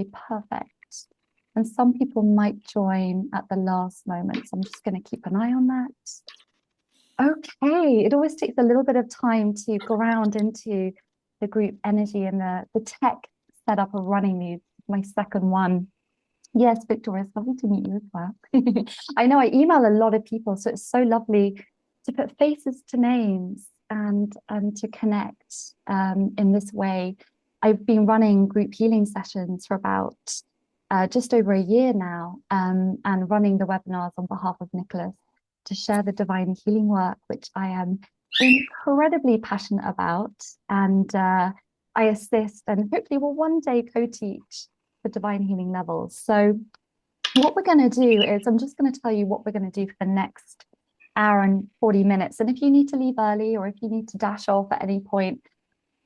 Okay, perfect. And some people might join at the last moment, so I'm just going to keep an eye on that. Okay, it always takes a little bit of time to ground into the group energy and the tech setup of running these. My second one. Yes, Victoria, it's lovely to meet you as well. I know I email a lot of people, so it's so lovely to put faces to names and to connect in this way. I've been running group healing sessions for about just over a year now, and running the webinars on behalf of Nicholas to share the divine healing work, which I am incredibly passionate about. And I assist and hopefully will one day co-teach the divine healing levels. So what we're going to do is I'm just going to tell you what we're going to do for the next hour and 40 minutes. And if you need to leave early or if you need to dash off at any point,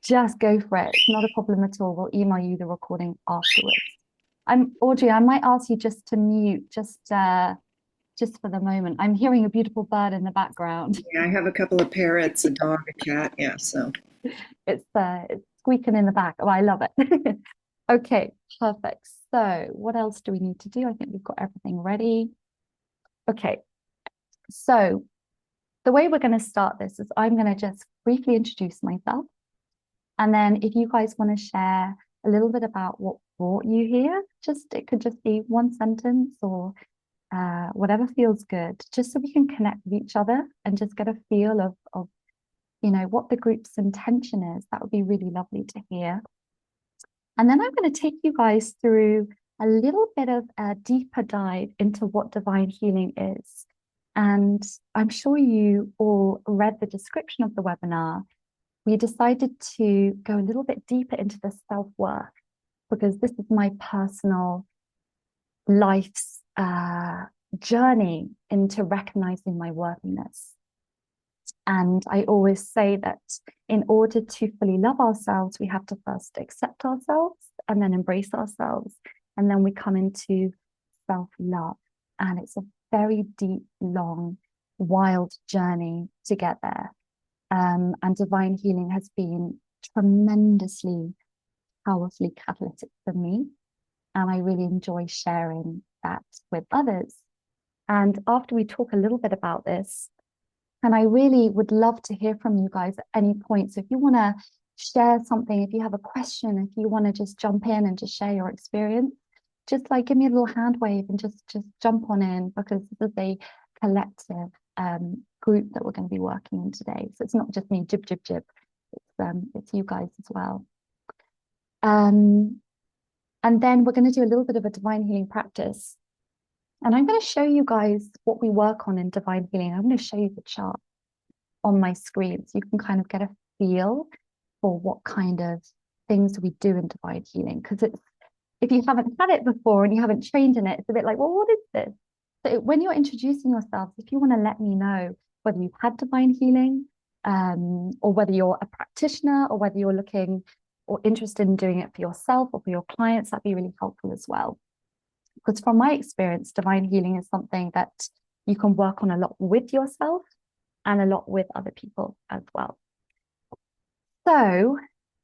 just go for it. It's not a problem at all. We'll email you the recording afterwards. Audrey, I might ask you just to mute just for the moment. I'm hearing a beautiful bird in the background. Yeah, I have a couple of parrots, a dog, a cat. Yeah, so it's squeaking in the back. Oh, I love it. Okay, perfect. So what else do we need to do? I think we've got everything ready. Okay, so the way we're going to start this is I'm going to just briefly introduce myself. And then if you guys want to share a little bit about what brought you here, it could just be one sentence or whatever feels good, just so we can connect with each other and just get a feel of what the group's intention is. That would be really lovely to hear. And then I'm going to take you guys through a little bit of a deeper dive into what divine healing is. And I'm sure you all read the description of the webinar. We decided to go a little bit deeper into the self-worth because this is my personal life's journey into recognizing my worthiness. And I always say that in order to fully love ourselves, we have to first accept ourselves and then embrace ourselves. And then we come into self-love. And it's a very deep, long, wild journey to get there. And divine healing has been tremendously, powerfully catalytic for me. And I really enjoy sharing that with others. And after we talk a little bit about this, and I really would love to hear from you guys at any point. So if you want to share something, if you have a question, if you want to just jump in and just share your experience, just like give me a little hand wave and just jump on in, because this is a collective group that we're going to be working in today. So it's not just me jib. It's you guys as well. And then we're going to do a little bit of a divine healing practice. And I'm going to show you guys what we work on in divine healing. I'm going to show you the chart on my screen so you can kind of get a feel for what kind of things we do in divine healing. Because if you haven't had it before and you haven't trained in it, it's a bit like, well, what is this? So when you're introducing yourself, if you want to let me know whether you've had divine healing, or whether you're a practitioner, or whether you're looking or interested in doing it for yourself or for your clients, that'd be really helpful as well. Because from my experience, divine healing is something that you can work on a lot with yourself and a lot with other people as well. So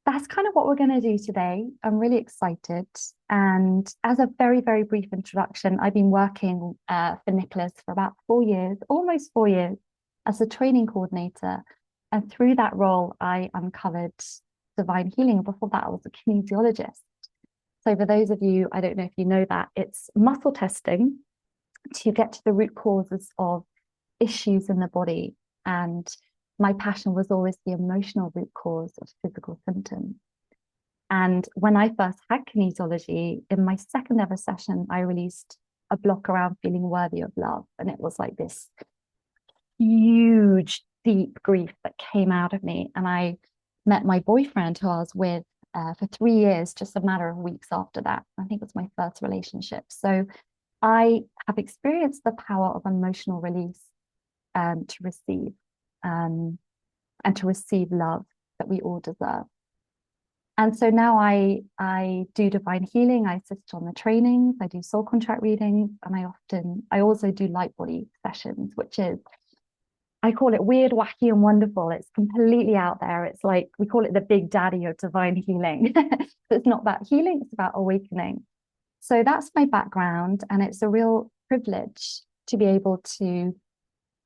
that's kind of what we're going to do today. I'm really excited. And as a very, very brief introduction, I've been working for Nicholas for about 4 years, almost 4 years, as a training coordinator. And through that role, I uncovered divine healing. Before that, I was a kinesiologist. So for those of you, I don't know if you know that, it's muscle testing to get to the root causes of issues in the body. And my passion was always the emotional root cause of physical symptoms. And when I first had kinesiology, in my second ever session, I released a block around feeling worthy of love. And it was like this huge, deep grief that came out of me. And I met my boyfriend, who I was with for 3 years, just a matter of weeks after that. I think it was my first relationship. So I have experienced the power of emotional release to receive and to receive love that we all deserve. And so now I do divine healing. I assist on the trainings. I do soul contract readings, and I also do light body sessions, which is, I call it weird, wacky, and wonderful. It's completely out there. It's like, we call it the big daddy of divine healing. So it's not about healing, it's about awakening. So that's my background, and it's a real privilege to be able to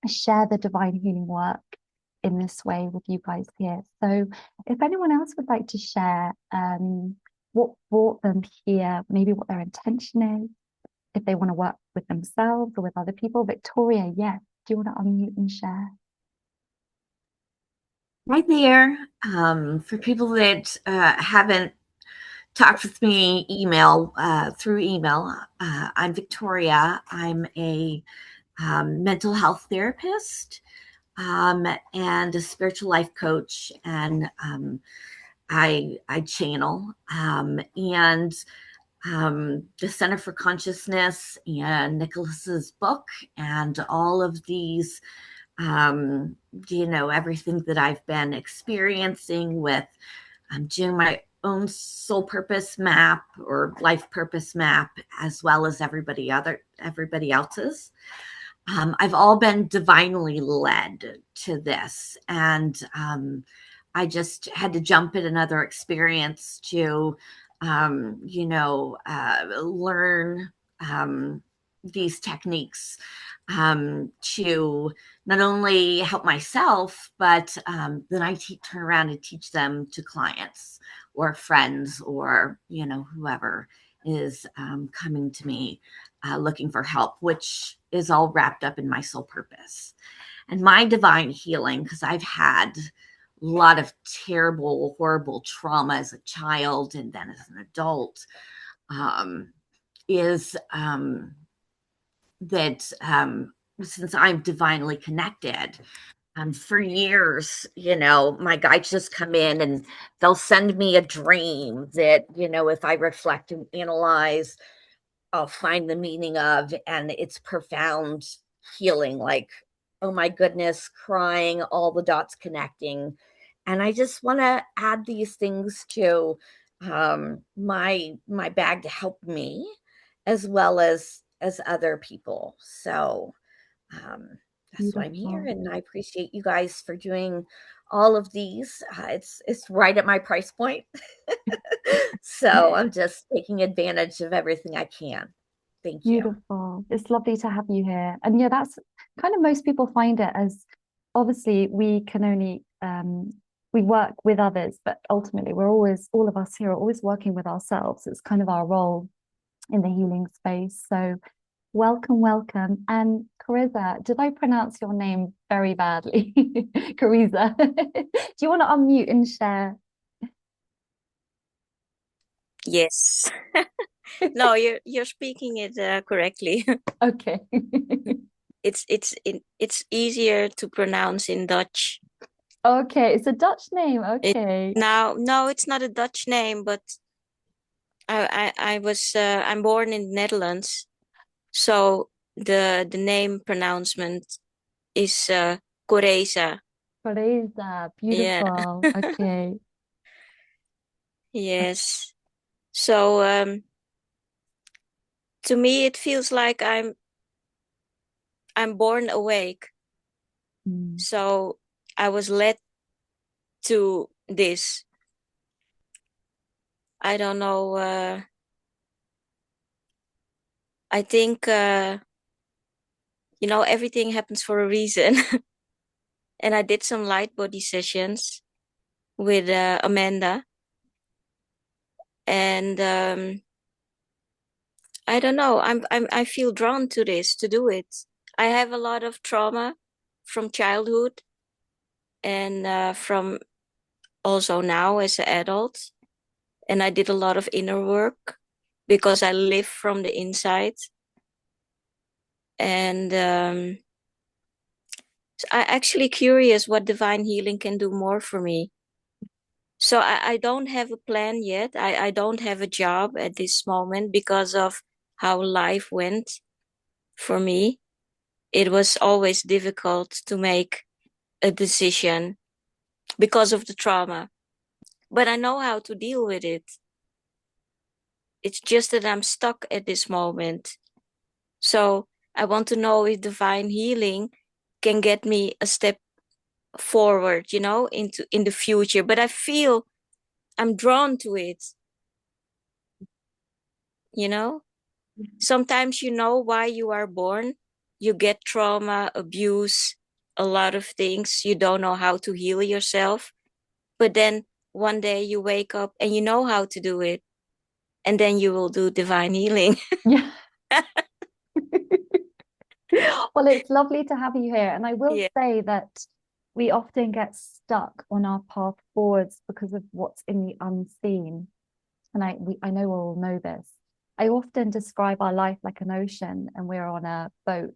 share the divine healing work in this way with you guys here. So if anyone else would like to share what brought them here, maybe what their intention is, if they want to work with themselves or with other people. Victoria, yes. Do you want to unmute and share? Right there. For people that haven't talked with me through email, I'm Victoria. I'm a mental health therapist and a spiritual life coach, and I channel and the Center for Consciousness and Nicholas's book and all of these everything that I've been experiencing with doing my own soul purpose map or life purpose map, as well as everybody else's. I've all been divinely led to this, and I just had to jump at another experience to, learn these techniques to not only help myself, but then turn around and teach them to clients or friends or, whoever is coming to me looking for help, which is all wrapped up in my soul purpose. And my divine healing, because I've had a lot of terrible, horrible trauma as a child and then as an adult, is that since I'm divinely connected, for years, my guides just come in and they'll send me a dream that, if I reflect and analyze, I'll find the meaning of, and it's profound healing, like, oh my goodness, crying, all the dots connecting. And I just want to add these things to my bag to help me as well as other people. So that's why I'm here, Beautiful. and I appreciate you guys for doing all of these. It's right at my price point. So I'm just taking advantage of everything I can. Thank you. Beautiful. It's lovely to have you here. And yeah, that's kind of most people find it as obviously we can only we work with others, but ultimately we're always, all of us here are always working with ourselves. It's kind of our role in the healing space. So welcome, welcome. And Carissa, did I pronounce your name very badly? Carissa, do you want to unmute and share? Yes. No, you're speaking it correctly. Okay. It's easier to pronounce in Dutch. Okay, it's a Dutch name. It Okay. now no, it's not a Dutch name, but I'm born in the Netherlands, so the name pronouncement is Coreza. Teresa, Yeah. beautiful. Okay. Yes. So to me it feels like I'm born awake. Mm. So I was led to this. I don't know. I think everything happens for a reason. And I did some light body sessions with Amanda, and I don't know. I feel drawn to this to do it. I have a lot of trauma from childhood and from also now as an adult, and I did a lot of inner work because I live from the inside. And I'm actually curious what divine healing can do more for me. So I don't have a plan yet. I don't have a job at this moment because of how life went for me. It was always difficult to make a decision because of the trauma. But I know how to deal with it. It's just that I'm stuck at this moment. So I want to know if divine healing can get me a step forward, in the future. But I feel I'm drawn to it, you know? sometimes you know why you are born. You get trauma, abuse, a lot of things. You don't know how to heal yourself. But then one day you wake up and you know how to do it. And then you will do divine healing. Yeah. Well, it's lovely to have you here. And I will Yeah. say that we often get stuck on our path forwards because of what's in the unseen. And I know we all know this. I often describe our life like an ocean, and we're on a boat.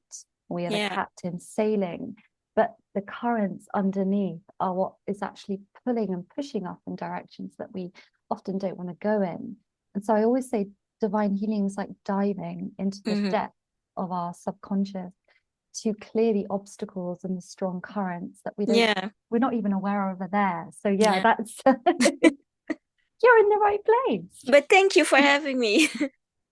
We are the Yeah. captain sailing, but the currents underneath are what is actually pulling and pushing us in directions that we often don't want to go in. And so I always say divine healing is like diving into the Mhm. depth of our subconscious to clear the obstacles and the strong currents that Yeah. we're not even aware of are there. So yeah, Yeah. that's you're in the right place. But thank you for having me.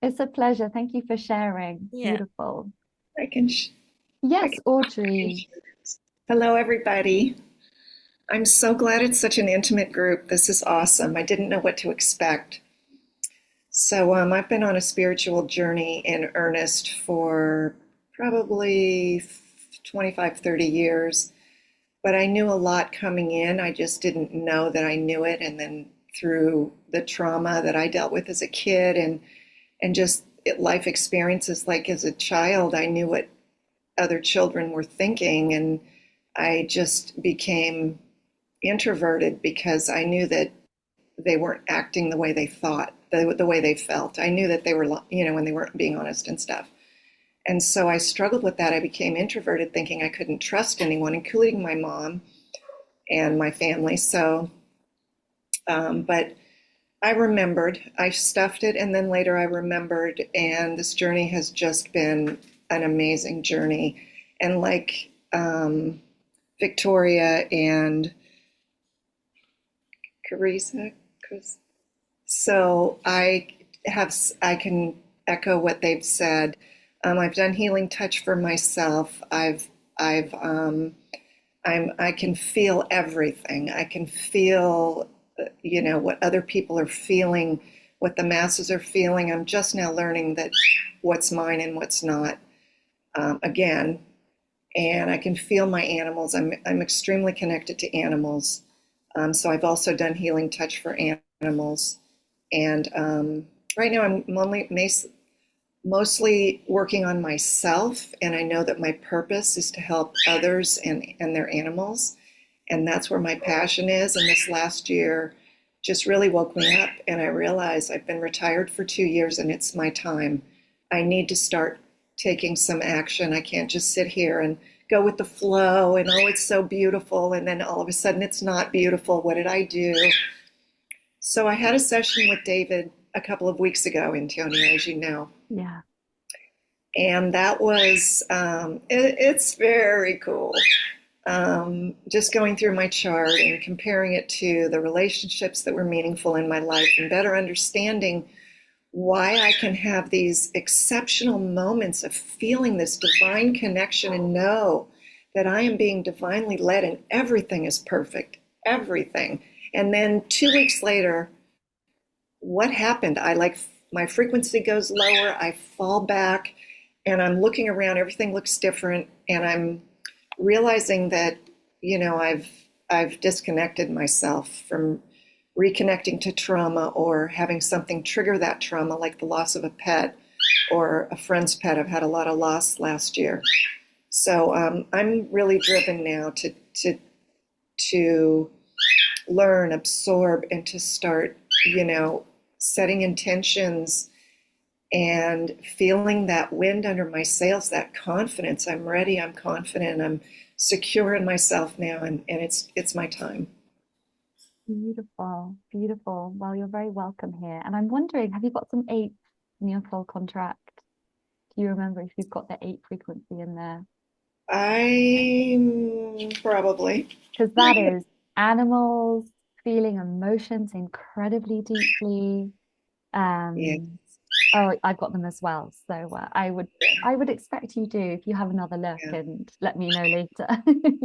It's a pleasure. Thank you for sharing. Yeah. Beautiful. I can. I Yes, can Audrey. Hello, everybody. I'm so glad it's such an intimate group. This is awesome. I didn't know what to expect. So I've been on a spiritual journey in earnest for probably 25, 30 years, but I knew a lot coming in. I just didn't know that I knew it. And then through the trauma that I dealt with as a kid and just life experiences, like as a child, I knew what other children were thinking. And I just became introverted because I knew that they weren't acting the way they thought, the way they felt. I knew that they were, when they weren't being honest and stuff. And so I struggled with that. I became introverted, thinking I couldn't trust anyone, including my mom and my family. So, but I remembered, I stuffed it, and then later I remembered, and this journey has just been an amazing journey. And like Victoria and Carissa, so I can echo what they've said. I've done healing touch for myself. I can feel everything. I can feel, what other people are feeling, what the masses are feeling. I'm just now learning that what's mine and what's not, again. And I can feel my animals. I'm extremely connected to animals. So I've also done healing touch for animals. And right now I'm mostly working on myself. And I know that my purpose is to help others and their animals. And that's where my passion is. And this last year just really woke me up. And I realized I've been retired for 2 years and it's my time. I need to start taking some action. I can't just sit here and go with the flow and, oh, it's so beautiful. And then all of a sudden it's not beautiful. What did I do? So I had a session with David a couple of weeks ago, Antonia, as you know. Yeah. And that was, it's very cool. Just going through my chart and comparing it to the relationships that were meaningful in my life and better understanding why I can have these exceptional moments of feeling this divine connection and know that I am being divinely led and everything is perfect, everything. And then 2 weeks later, what happened? My frequency goes lower, I fall back, and I'm looking around, everything looks different, and I'm realizing that, I've disconnected myself from reconnecting to trauma or having something trigger that trauma, like the loss of a pet or a friend's pet. I've had a lot of loss last year. So I'm really driven now to learn, absorb, and to start, setting intentions and feeling that wind under my sails, that confidence. I'm ready, I'm confident, I'm secure in myself now, and it's my time. Beautiful. Beautiful. Well, you're very welcome here. And I'm wondering, have you got some eight in your soul contract? Do you remember if you've got the eight frequency in there? I probably. Because that is animals feeling emotions incredibly deeply. Yeah. Oh, I've got them as well. So I would expect you do if you have another look Yeah. and let me know later.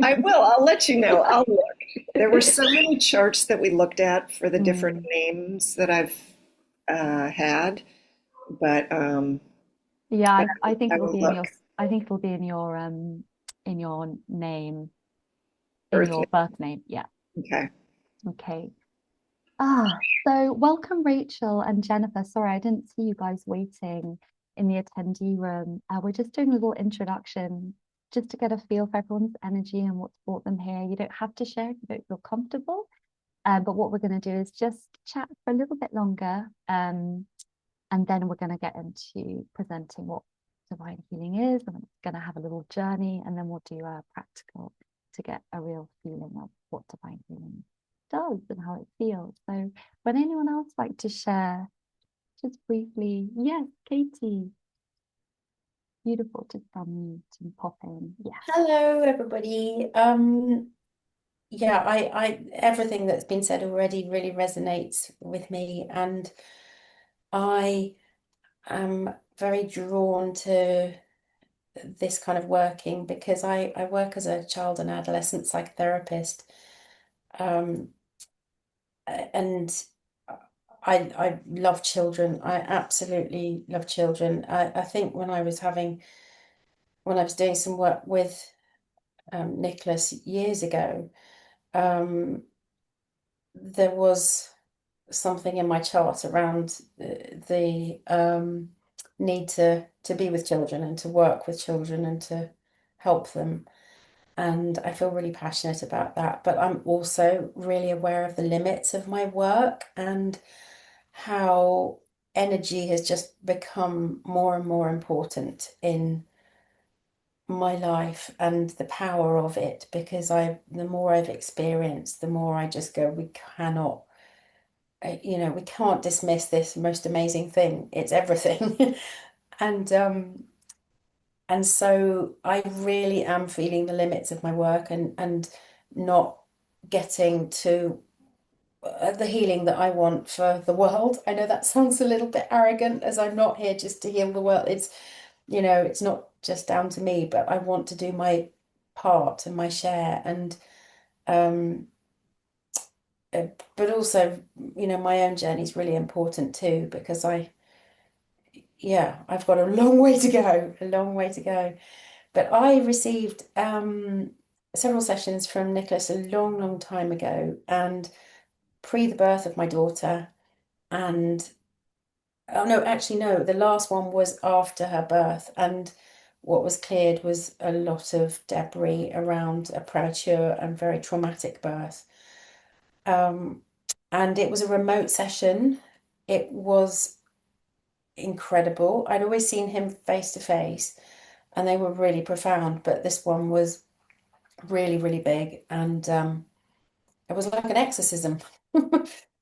I will. I'll let you know. I'll look. There were so many charts that we looked at for the different names that I've had, but Yeah, But I think I it'll will be in your look. I think it'll be in your name, in Earth name. your birth name. Yeah. Okay. Okay. Ah, so welcome Rachel and Jennifer. Sorry, I didn't see you guys waiting in the attendee room. We're just doing a little introduction just to get a feel for everyone's energy and what's brought them here. You don't have to share if you don't feel comfortable. But what we're going to do is just chat for a little bit longer. And then we're going to get into presenting what divine healing is. And we're going to have a little journey, and then we'll do a practical to get a real feeling of what divine healing does and how it feels. So would anyone else like to share just briefly? Yes, Katie. Beautiful. Just unmute and pop in. Yes. Hello, everybody. Yeah, I everything that's been said already really resonates with me, and I am very drawn to this kind of working because I work as a child and adolescent psychotherapist, um, and I love children. I absolutely love children. I think when I was doing some work with Nicholas years ago. There was something in my chart around the need to be with children and to work with children and to help them. And I feel really passionate about that. But I'm also really aware of the limits of my work and how energy has just become more and more important in my life and the power of it, because the more I've experienced, the more I just go, we cannot, we can't dismiss this most amazing thing. It's everything. And so I really am feeling the limits of my work and not getting to the healing that I want for the world. I know that sounds a little bit arrogant, as I'm not here just to heal the world. It's not just down to me, but I want to do my part and my share. And um but also, my own journey is really important too, because I've got a long way to go, a long way to go. But I received several sessions from Nicholas a long, long time ago, and pre the birth of my daughter. And oh no, actually no, the last one was after her birth, and what was cleared was a lot of debris around a premature and very traumatic birth. And it was a remote session. It was incredible. I'd always seen him face to face, and they were really profound, but this one was really, really big, and it was like an exorcism.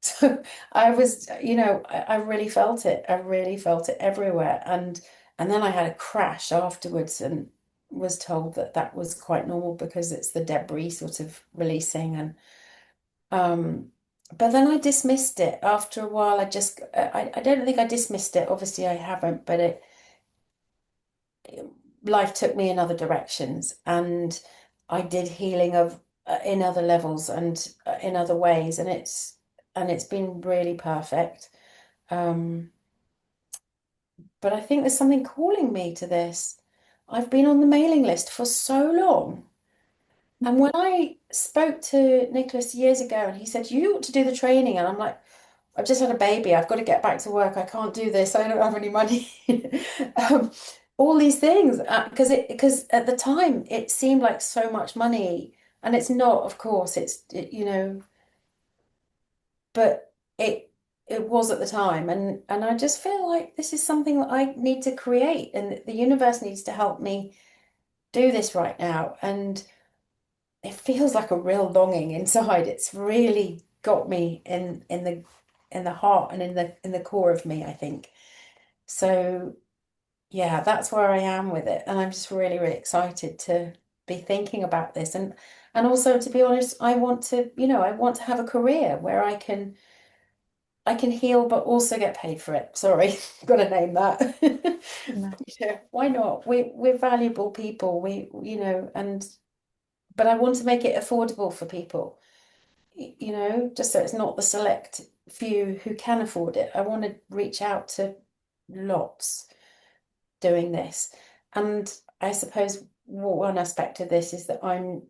So I was, I really felt it. I really felt it everywhere. And then I had a crash afterwards and was told that that was quite normal because it's the debris sort of releasing. And but then I dismissed it after a while. I don't think I dismissed it. Obviously I haven't, but life took me in other directions, and I did healing of in other levels and in other ways, and it's been really perfect. But I think there's something calling me to this. I've been on the mailing list for so long. And when I spoke to Nicholas years ago and he said, you ought to do the training, and I'm like, I've just had a baby. I've got to get back to work. I can't do this. I don't have any money. um, all these things, because at the time it seemed like so much money, and it's not, of course. But it was at the time, and I just feel like this is something that I need to create, and the universe needs to help me do this right now. And it feels like a real longing inside. It's really got me in the heart and in the core of me, I think. So yeah, that's where I am with it. And I'm just really, really excited to be thinking about this. And also, to be honest, I want to have a career where I can heal but also get paid for it. Sorry, got to name that. No. Why not? We're valuable people. But I want to make it affordable for people. Just so it's not the select few who can afford it. I want to reach out to lots. doing this. And I suppose one aspect of this is that I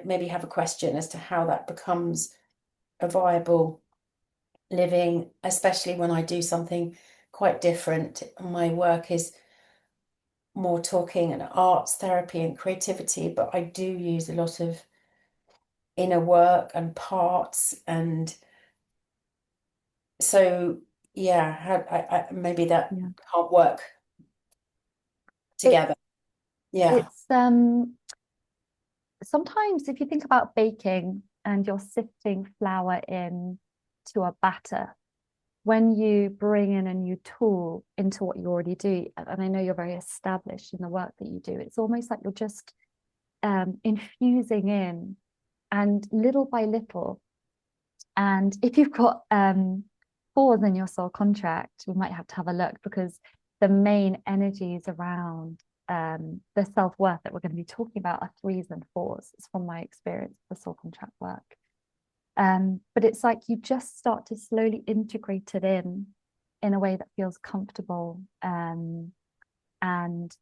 maybe have a question as to how that becomes a viable living, especially when I do something quite different. My work is more talking and arts therapy and creativity, but I do use a lot of inner work and parts, and so yeah, maybe that Yeah. can't work together. It's sometimes if you think about baking and you're sifting flour in to a batter, when you bring in a new tool into what you already do, and I know you're very established in the work that you do, it's almost like you're just infusing in, and little by little. And if you've got fours in your soul contract, we might have to have a look, because the main energies around the self-worth that we're going to be talking about are threes and fours. It's from my experience, the soul contract work. But it's like you just start to slowly integrate it in a way that feels comfortable and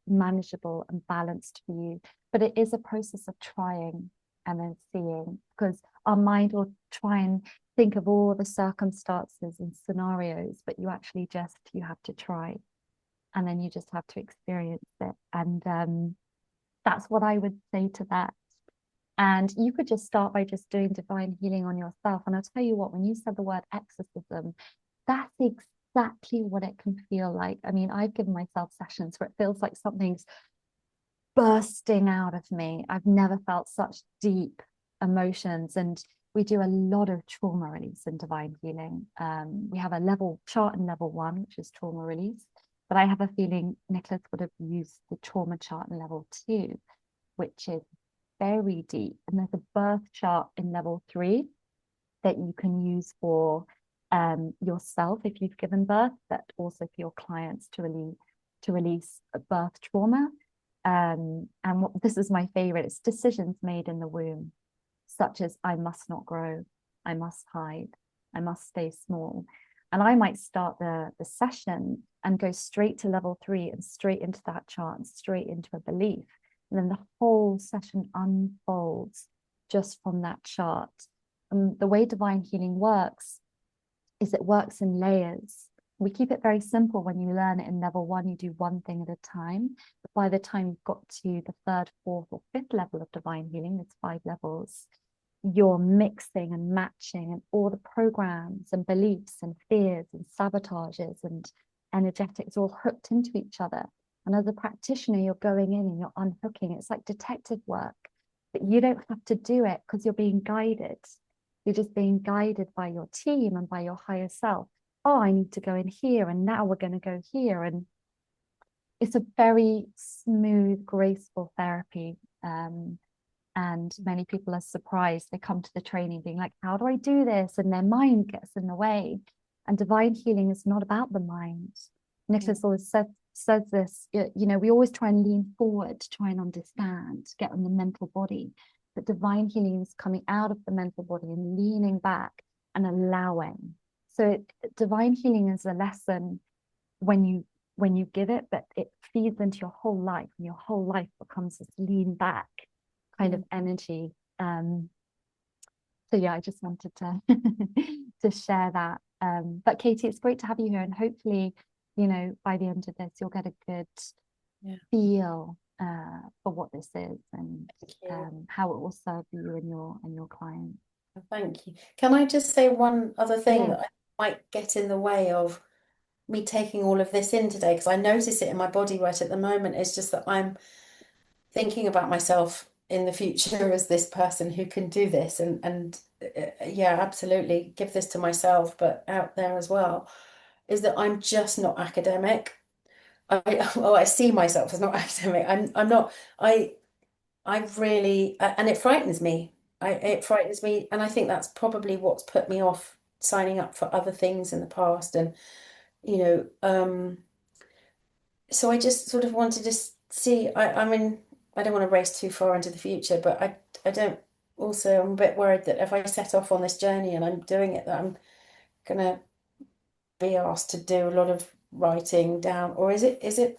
manageable and balanced for you. But it is a process of trying and then seeing, because our mind will try and think of all the circumstances and scenarios, but you have to try, and then you just have to experience it. And that's what I would say to that. And you could just start by just doing divine healing on yourself. And I'll tell you what, when you said the word exorcism, that's exactly what it can feel like. I mean, I've given myself sessions where it feels like something's bursting out of me. I've never felt such deep emotions. And we do a lot of trauma release in divine healing. We have a level chart in level 1, which is trauma release. But I have a feeling Nicholas would have used the trauma chart in level 2, which is very deep. And there's a birth chart in level 3 that you can use for yourself if you've given birth, but also for your clients to release a birth trauma. And this is my favorite. It's decisions made in the womb, such as I must not grow, I must hide, I must stay small. And I might start the session and go straight to level 3 and straight into that chart and straight into a belief. And then the whole session unfolds just from that chart. And the way divine healing works is it works in layers. We keep it very simple. When you learn it in level 1, you do one thing at a time. But by the time you've got to the 3rd, 4th, or 5th level of divine healing, it's 5 levels, you're mixing and matching, and all the programs and beliefs and fears and sabotages and energetics all hooked into each other. And as a practitioner, you're going in and you're unhooking. It's like detective work, but you don't have to do it because you're being guided. You're just being guided by your team and by your higher self. Oh, I need to go in here, and now we're going to go here. And it's a very smooth, graceful therapy. And many people are surprised. They come to the training being like, how do I do this? And their mind gets in the way. And divine healing is not about the mind. Nicholas always says this, we always try and lean forward to try and understand, get on the mental body. But divine healing is coming out of the mental body and leaning back and allowing. So divine healing is a lesson when you give it, but it feeds into your whole life, and your whole life becomes this lean back kind of energy. So yeah, I just wanted to to share that. But Katie, it's great to have you here, and hopefully, by the end of this, you'll get a good feel for what this is and how it will serve you and your client. Thank you. Can I just say one other thing that I might get in the way of me taking all of this in today, because I notice it in my body right at the moment. It's just that I'm thinking about myself in the future as this person who can do this, and yeah, absolutely give this to myself, but out there as well, is that I'm just not academic. I see myself as not academic. I'm not. I really, and it frightens me. It frightens me, and I think that's probably what's put me off signing up for other things in the past. And so I just sort of wanted to see. I mean, I don't want to race too far into the future, but I don't. Also, I'm a bit worried that if I set off on this journey and I'm doing it, that I'm gonna be asked to do a lot of writing down, or is it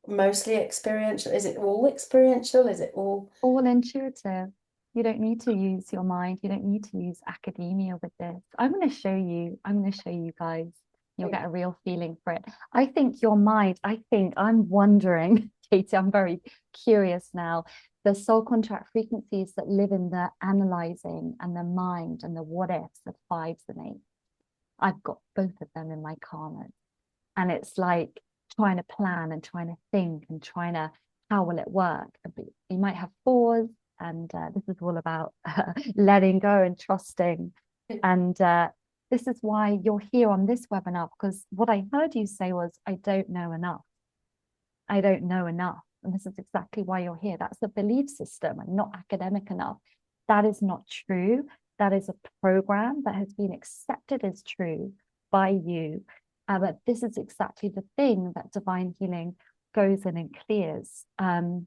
mostly experiential? Is it all experiential? Is it all intuitive? You don't need to use your mind. You don't need to use academia with this. I'm going to show you. I'm going to show you guys. You'll get a real feeling for it. I think your mind, I'm wondering, Katie, I'm very curious now. The soul contract frequencies that live in the analyzing and the mind and the what ifs, the fives and eights. I've got both of them in my karmas. And it's like trying to plan and trying to think and trying to, how will it work? You might have fours, and this is all about letting go and trusting. And this is why you're here on this webinar, because what I heard you say was, I don't know enough. I don't know enough. And this is exactly why you're here. That's a belief system and not academic enough. That is not true. That is a program that has been accepted as true by you. But this is exactly the thing that divine healing goes in and clears. And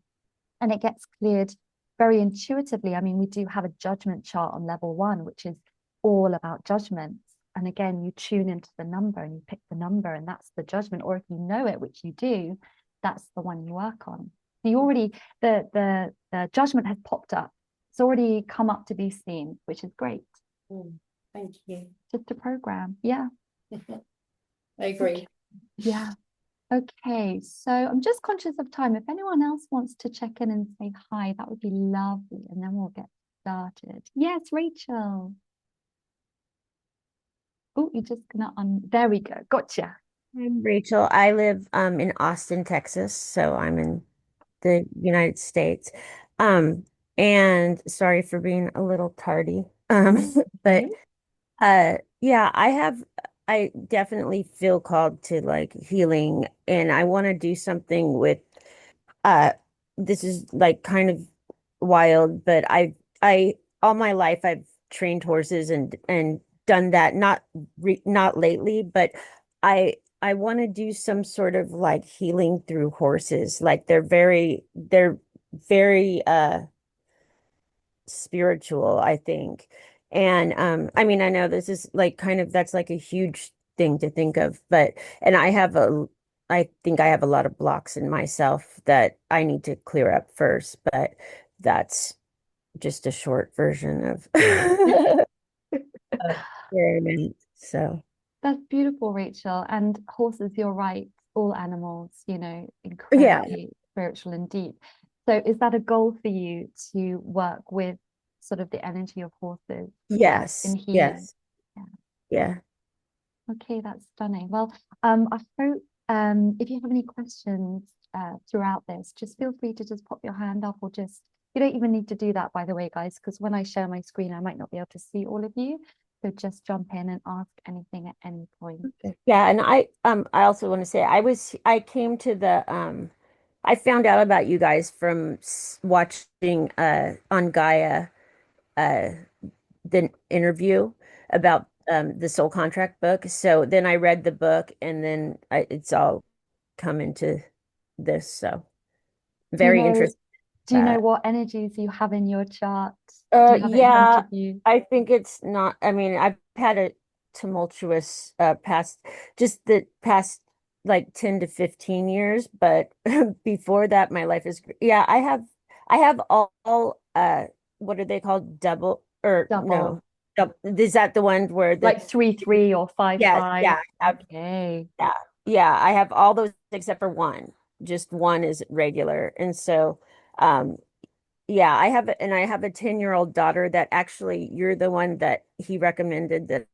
it gets cleared very intuitively. I mean, we do have a judgment chart on level 1, which is all about judgments. And again, you tune into the number and you pick the number, and that's the judgment. Or if you know it, which you do, that's the one you work on. So you already, the judgment has popped up. It's already come up to be seen, which is great. Thank you. Just a program. Yeah. I agree. Okay. Yeah. Okay. So I'm just conscious of time. If anyone else wants to check in and say hi, that would be lovely. And then we'll get started. Yes, Rachel. Oh, you're just gonna there we go. Gotcha. I'm Rachel. I live in Austin, Texas, so I'm in the United States. Um, and sorry for being a little tardy. But yeah, I definitely feel called to like healing, and I want to do something with uh this is like kind of wild, but I all my life I've trained horses and done that, not lately, but I want to do some sort of like healing through horses. Like they're very spiritual, I think. And I mean, I know this is like kind of that's like a huge thing to think of, but and I think I have a lot of blocks in myself that I need to clear up first, but that's just a short version of experiment. So That's beautiful, Rachel. And horses, you're right, all animals, yeah, incredibly spiritual and deep. So is that a goal for you to work with sort of the energy of horses yes, in healing? yes, Yeah. yeah. Okay, that's stunning. Well, I hope if you have any questions throughout this, just feel free to just pop your hand up, or just, you don't even need to do that, by the way, guys, because when I share my screen, I might not be able to see all of you. So just jump in and ask anything at any point. Yeah, and I also want to say I came to the I found out about you guys from watching on Gaia uh the interview about the soul contract book. So then I read the book, and then it's all come into this. So Do you very know, interesting. do you know what energies you have in your chart? Do you have it in front Yeah, of you? I think it's not, I mean, I've had a tumultuous past, just the past like 10 to 15 years, but before that, my life is, yeah, I have all what are they called? Double, or no, Double, is that the one where like 3-3 or 5-5? yes, yeah, Okay. yeah, yeah, I have all those except for one. Just one is regular. And so, um, yeah, I have a 10-year-old daughter that actually you're the one that he recommended that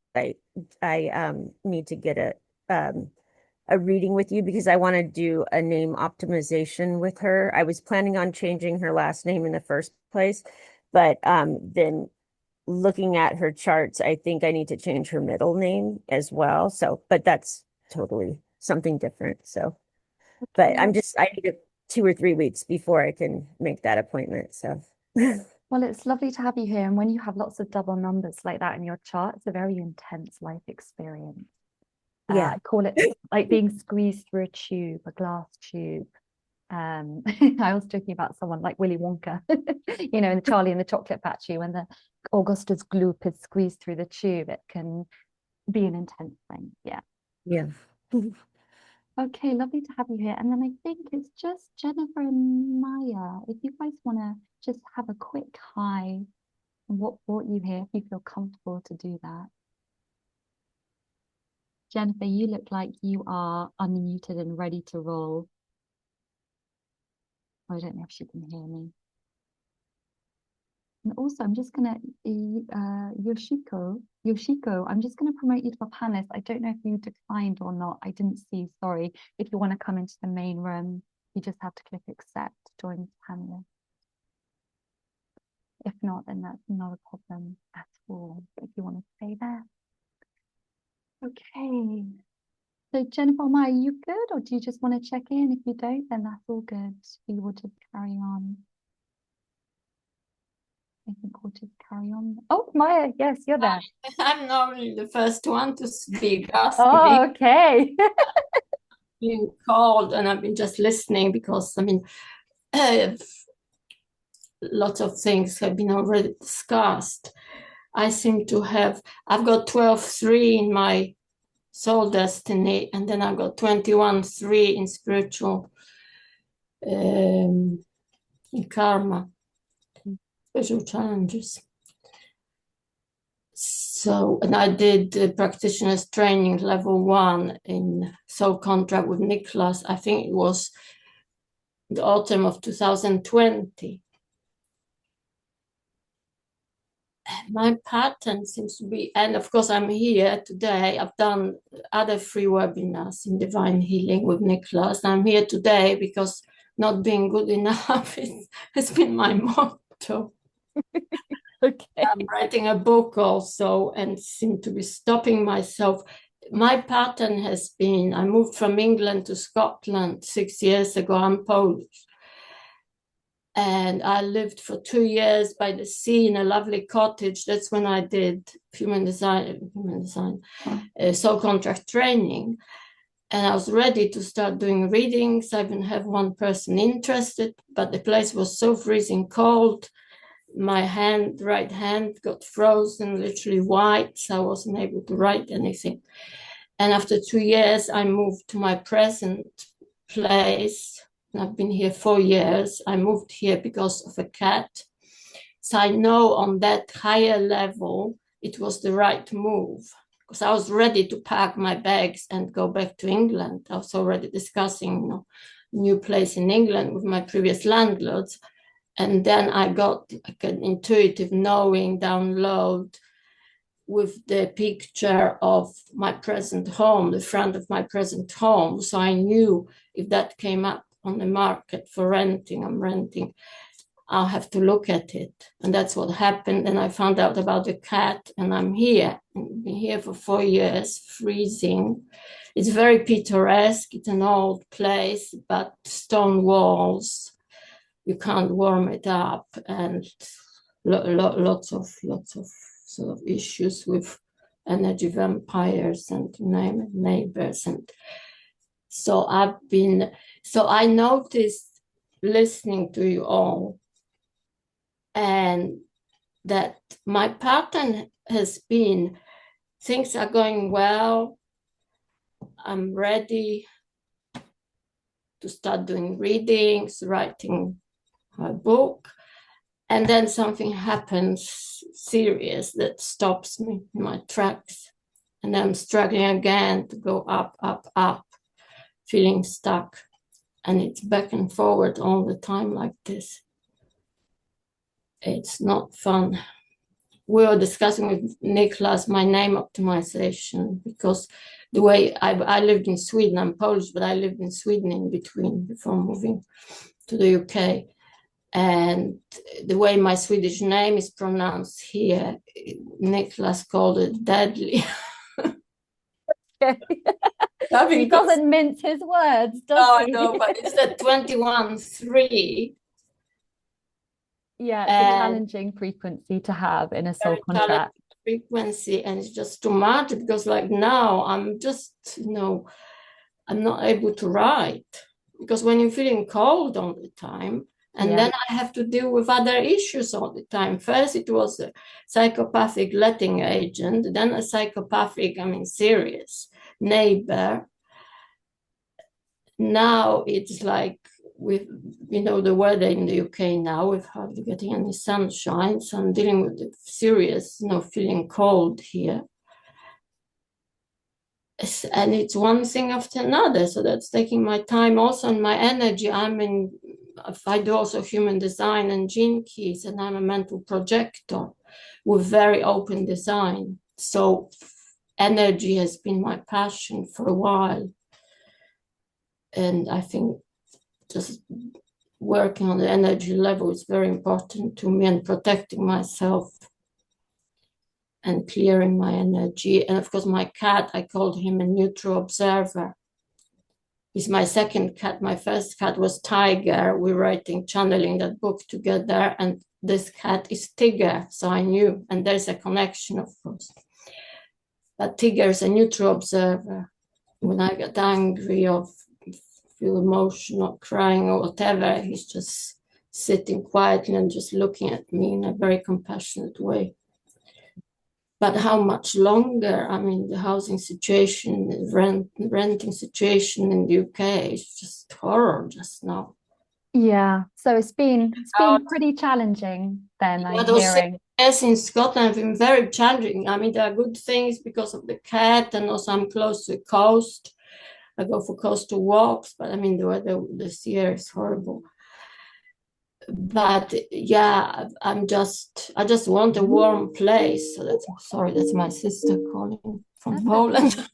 I need to get a reading with you because I want to do a name optimization with her. I was planning on changing her last name in the first place, but then looking at her charts, I think I need to change her middle name as well. So, but that's totally something different. So, but Okay. I need 2 or 3 weeks before I can make that appointment. So, Well, it's lovely to have you here. And when you have lots of double numbers like that in your chart, it's a very intense life experience. yeah. I call it like being squeezed through a tube, a glass tube. I was talking about someone like Willy Wonka, in the Charlie and the Chocolate Factory, when the Augustus gloop is squeezed through the tube, it can be an intense thing. Yeah. Yeah. Okay, lovely to have you here. And then I think it's just Jennifer and Maya. If you guys want to just have a quick hi and what brought you here, if you feel comfortable to do that. Jennifer, you look like you are unmuted and ready to roll. I don't know if she can hear me. And also, I'm just gonna Yoshiko, I'm just gonna promote you to a panelist. I don't know if you declined or not. I didn't see, sorry. If you want to come into the main room, you just have to click accept to join the panelist. If not, then that's not a problem at all. If you want to stay there. Okay. So Jennifer, Maya, are you good, or do you just want to check in? If you don't, then that's all good. We will just carry on. I think we'll just carry on. Oh, Maya, yes, you're there. I'm normally the first one to speak. Ask me. Oh, okay. Been called, and I've been just listening because, I mean, lots of things have been already discussed. I seem to have, I've got 12-3 in my soul destiny, and then I've got 21-3 in spiritual, in karma, spiritual challenges. So, and I did practitioner's training level 1 in soul contract with Nicholas. I think it was the autumn of 2020. My pattern seems to be, and of course I'm here today. I've done other free webinars in divine healing with Nicholas. I'm here today because not being good enough has been my motto. Okay. I'm writing a book also and seem to be stopping myself. My pattern has been, I moved from England to Scotland 6 years ago. I'm Polish. And I lived for 2 years by the sea in a lovely cottage. That's when I did human design, soul contract training. And I was ready to start doing readings. I even have one person interested, but the place was so freezing cold. My right hand got frozen, literally white, so I wasn't able to write anything. And after 2 years, I moved to my present place. I've been here 4 years. I moved here because of a cat. So I know on that higher level, it was the right move because I was ready to pack my bags and go back to England. I was already discussing, new place in England with my previous landlords. And then I got like an intuitive knowing download with the picture of my present home, the front of my present home. So I knew if that came up on the market for renting, I'm renting, I'll have to look at it. And that's what happened. And I found out about the cat, and I'm here. I've been here for 4 years, freezing. It's very picturesque. It's an old place, but stone walls. You can't warm it up, and lots of sort of issues with energy vampires and you name it, neighbors. And so I noticed listening to you all, and that my pattern has been things are going well. I'm ready to start doing readings, writing my book. And then something happens serious that stops me in my tracks. And I'm struggling again to go up, up, up, feeling stuck. And it's back and forward all the time like this. It's not fun. We were discussing with Nicholas my name optimization because the way I lived in Sweden, I'm Polish, but I lived in Sweden in between before moving to the UK. And the way my Swedish name is pronounced here, Nicholas called it deadly. He doesn't mince his words, does he? No, but it's that 21-3. Yeah, it's a challenging frequency to have in a soul contract. Frequency, and it's just too much because like now I'm just, I'm not able to write because when you're feeling cold all the time, and then I have to deal with other issues all the time. First, it was a psychopathic letting agent, then a psychopathic, serious neighbor. now it's like with, you know, the weather in the UK now, we're hardly getting any sunshine. So I'm dealing with the serious, you know, feeling cold here. And it's one thing after another. So that's taking my time also and my energy. I do also human design and gene keys, and I'm a mental projector with very open design. So energy has been my passion for a while. And I think just working on the energy level is very important to me, and protecting myself and clearing my energy. And of course, my cat, I called him a neutral observer. He's my second cat. My first cat was Tiger. We're writing, channeling that book together. And this cat is Tigger. So I knew, and there's a connection, of course. But Tigger is a neutral observer. When I get angry or feel emotional, crying or whatever, he's just sitting quietly and just looking at me in a very compassionate way. But how much longer? I mean, the housing situation, the renting situation in the UK is just horror just now. Yeah, so it's been pretty challenging then, I'm those hearing. years in Scotland have been very challenging. I mean, there are good things because of the cat, and also I'm close to the coast. I go for coastal walks, but I mean, the weather this year is horrible. But yeah, I just want a warm place. So that's my sister calling from Poland. Okay.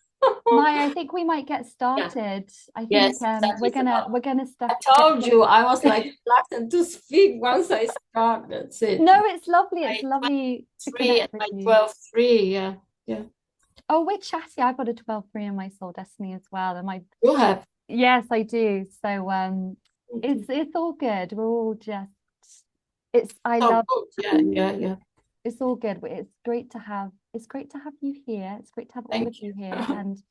Maya, I think we might get started. I think Yes, we're gonna start. I told you I was like reluctant to speak once I start. That's it. No, it's lovely. It's lovely to connect with you. 12-3, yeah, yeah. Oh, we're chatty. I've got a 12-3 in my soul destiny as well. And You have? yes, I do. So it's all good. We're all just I love good. Yeah. It's all good. It's great to have you here. It's great to have all of you here. And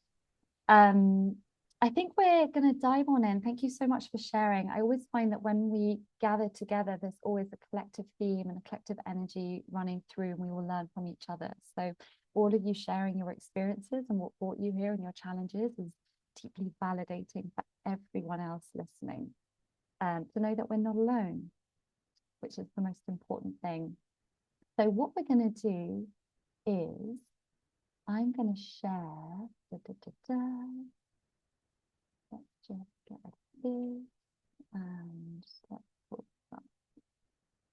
I think we're gonna dive on in. Thank you so much for sharing. I always find that when we gather together, there's always a collective theme and a collective energy running through, and we will learn from each other. So all of you sharing your experiences and what brought you here and your challenges is deeply validating for everyone else listening. To know that we're not alone, which is the most important thing. So what we're going to do is I'm going to share. Let's just get rid of this and let's put that.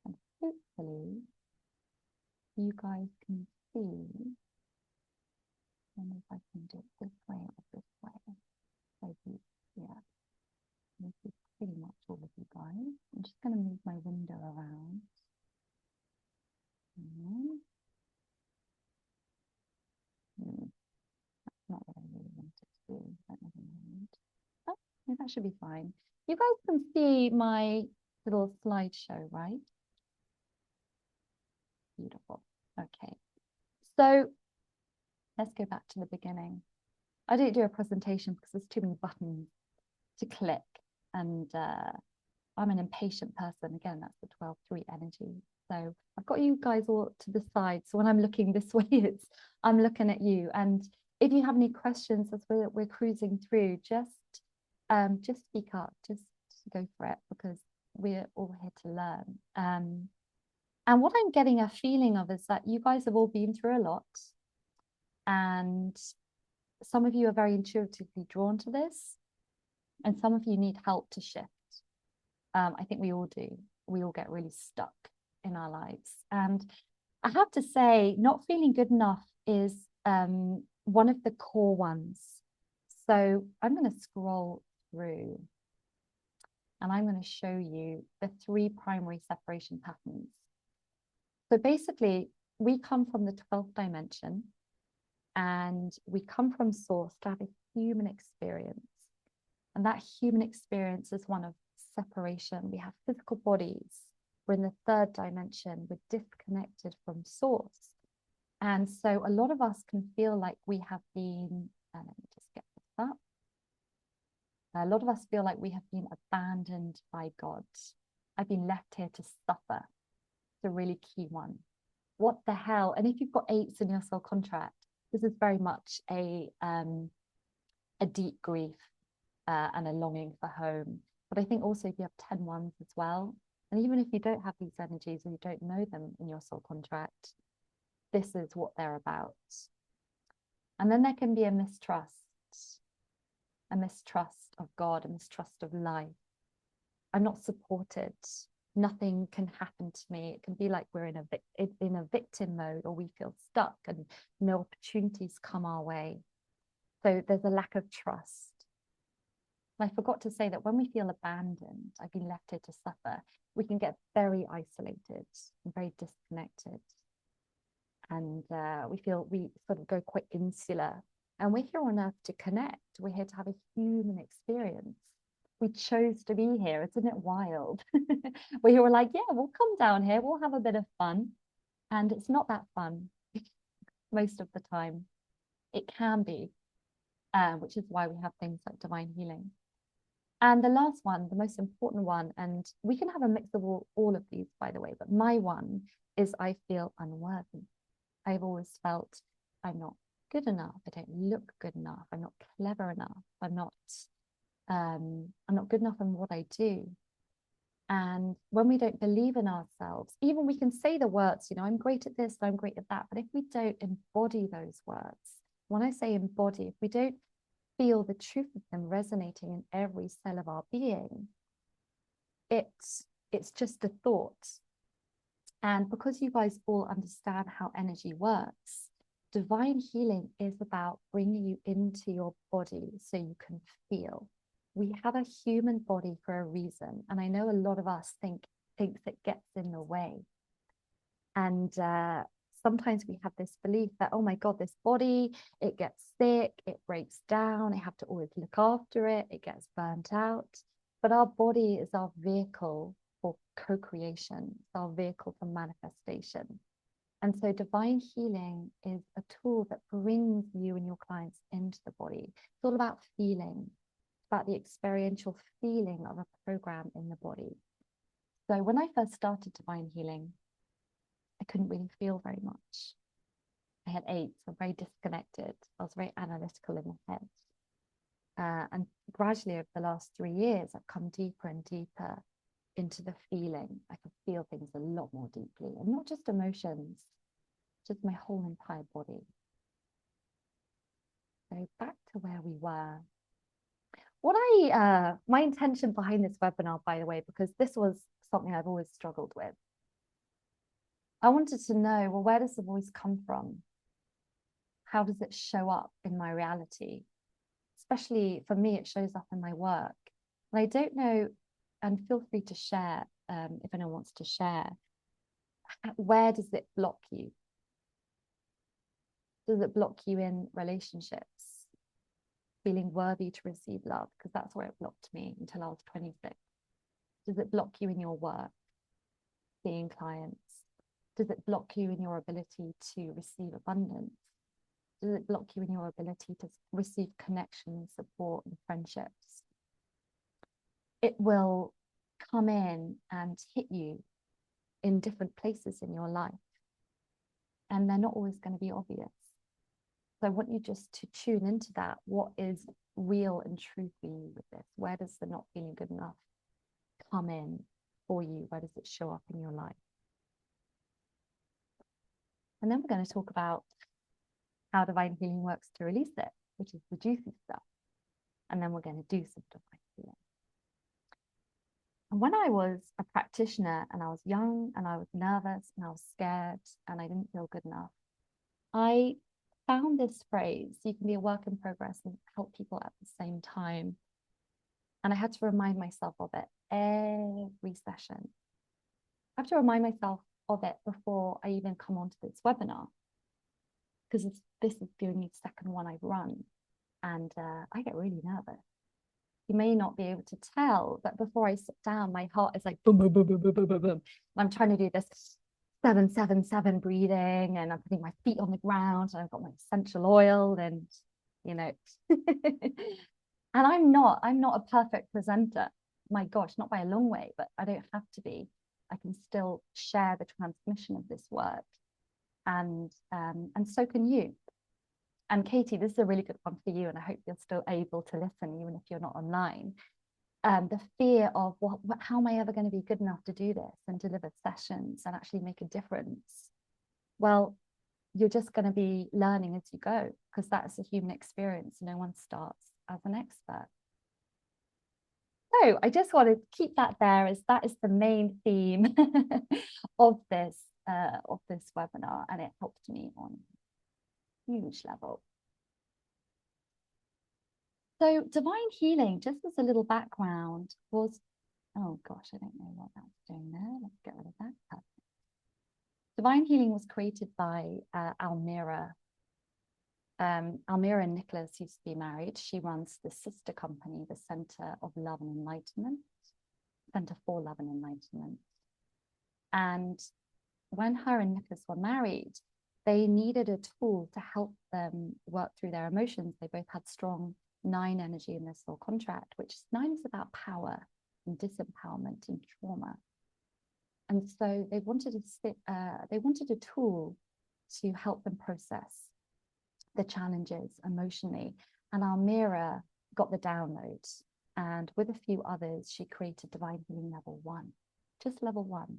And hopefully you guys can see. And if I can do it this way or this way. Maybe, yeah. This is pretty much all of you guys. I'm just going to move my window around. That's not what I really wanted to do, but never mind. Oh, yeah, that should be fine. You guys can see my little slideshow, right? Beautiful. Okay. So let's go back to the beginning. I didn't do a presentation because there's too many buttons to click, and I'm an impatient person. Again, that's the 12-3 energy. So I've got you guys all to the side. So when I'm looking this way, I'm looking at you. And if you have any questions as we're cruising through, just speak up, just go for it, because we're all here to learn. And what I'm getting a feeling of is that you guys have all been through a lot, and some of you are very intuitively drawn to this, and some of you need help to shift. I think we all do. We all get really stuck in our lives. And I have to say, not feeling good enough is one of the core ones. So I'm going to scroll through and I'm going to show you the 3 primary separation patterns. So basically, we come from the 12th dimension and we come from source to have a human experience. And that human experience is one of separation. We have physical bodies. We're in the 3rd dimension. We're disconnected from source. And so a lot of us can feel like we have been, let me just get this up. A lot of us feel like we have been abandoned by God. I've been left here to suffer. It's a really key one. What the hell? And if you've got 8s in your soul contract, this is very much a deep grief. and a longing for home. But I think also if you have 10 ones as well, and even if you don't have these energies or you don't know them in your soul contract, this is what they're about. And then there can be a mistrust of God, a mistrust of life. I'm not supported. Nothing can happen to me. It can be like we're in a victim mode, or we feel stuck and no opportunities come our way. So there's a lack of trust. And I forgot to say that when we feel abandoned, I've been left here to suffer, we can get very isolated and very disconnected. And we sort of go quite insular. And we're here on earth to connect. We're here to have a human experience. We chose to be here. Isn't it wild? We're like, yeah, we'll come down here. We'll have a bit of fun. And it's not that fun most of the time. It can be, which is why we have things like divine healing. And the last one, the most important one, and we can have a mix of all of these, by the way, but my one is I feel unworthy. I've always felt I'm not good enough. I don't look good enough. I'm not clever enough. I'm not good enough in what I do. And when we don't believe in ourselves, even we can say the words, I'm great at this, I'm great at that. But if we don't embody those words, when I say embody, if we don't feel the truth of them resonating in every cell of our being, it's just a thought. And because you guys all understand how energy works, divine healing is about bringing you into your body so you can feel. We have a human body for a reason. And I know a lot of us thinks it gets in the way. And sometimes we have this belief that, oh my God, this body, it gets sick, it breaks down, I have to always look after it, it gets burnt out. But our body is our vehicle for co-creation, it's our vehicle for manifestation. And so divine healing is a tool that brings you and your clients into the body. It's all about feeling, it's about the experiential feeling of a program in the body. So when I first started divine healing, I couldn't really feel very much. I had aches, I'm very disconnected. I was very analytical in my head. And gradually over the last 3 years, I've come deeper and deeper into the feeling. I can feel things a lot more deeply, and not just emotions, just my whole entire body. So back to where we were. My intention behind this webinar, by the way, because this was something I've always struggled with. I wanted to know, well, where does the voice come from? How does it show up in my reality? Especially for me, it shows up in my work. And I don't know, and feel free to share if anyone wants to share. Where does it block you? Does it block you in relationships? Feeling worthy to receive love? Because that's where it blocked me until I was 26. Does it block you in your work? Seeing clients? Does it block you in your ability to receive abundance? Does it block you in your ability to receive connection, support, and friendships? It will come in and hit you in different places in your life. And they're not always going to be obvious. So I want you just to tune into that. What is real and true for you with this? Where does the not feeling good enough come in for you? Where does it show up in your life? And then we're going to talk about how divine healing works to release it, which is the juicy stuff. And then we're going to do some divine healing. And when I was a practitioner and I was young and I was nervous and I was scared and I didn't feel good enough, I found this phrase: you can be a work in progress and help people at the same time. And I had to remind myself of it every session. I have to remind myself of it before I even come onto this webinar, because this is the only second one I've run, and I get really nervous. You may not be able to tell, but before I sit down, my heart is like boom, boom, boom, boom, boom, boom, boom, boom. I'm trying to do this 7-7-7 breathing, and I'm putting my feet on the ground, and I've got my essential oil, and and I'm not a perfect presenter. My gosh, not by a long way, but I don't have to be. I can still share the transmission of this work, and so can you. And Katie, this is a really good one for you, and I hope you're still able to listen, even if you're not online. The fear of how am I ever going to be good enough to do this and deliver sessions and actually make a difference? Well, you're just going to be learning as you go, because that's a human experience. No one starts as an expert. So I just want to keep that there, as that is the main theme of this webinar, and it helped me on a huge level. So divine healing, just as a little background, was, oh gosh, I don't know what that's doing there. Let's get rid of that. Perfect. Divine healing was created by Almira. Almira and Nicholas used to be married. She runs the sister company, the Center of Love and Enlightenment, Center for Love and Enlightenment. And when her and Nicholas were married, they needed a tool to help them work through their emotions. They both had strong 9 energy in their soul contract, which 9 is about power and disempowerment and trauma. And so they wanted a tool to help them process the challenges emotionally. And Almira got the download, and with a few others, she created Divine Healing Level 1, just level 1.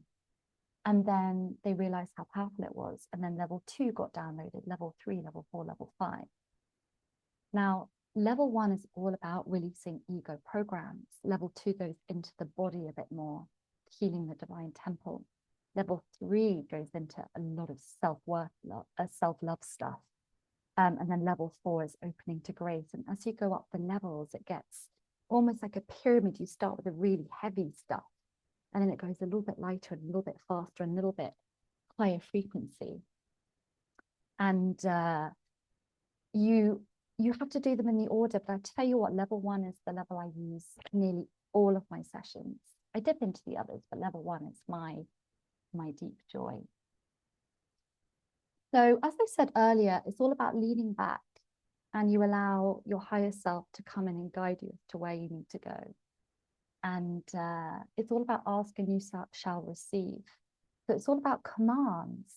And then they realized how powerful it was. And then level 2 got downloaded, level 3, level 4, level 5. Now, level 1 is all about releasing ego programs. Level 2 goes into the body a bit more, healing the divine temple. Level 3 goes into a lot of self-worth, self-love stuff. And then level 4 is opening to grace. And as you go up the levels, it gets almost like a pyramid. You start with the really heavy stuff, and then it goes a little bit lighter and a little bit faster and a little bit higher frequency. And you have to do them in the order, but I tell you what, level 1 is the level I use nearly all of my sessions. I dip into the others, but level 1 is my deep joy. So as I said earlier, it's all about leaning back, and you allow your higher self to come in and guide you to where you need to go. And it's all about ask and you shall receive. So it's all about commands.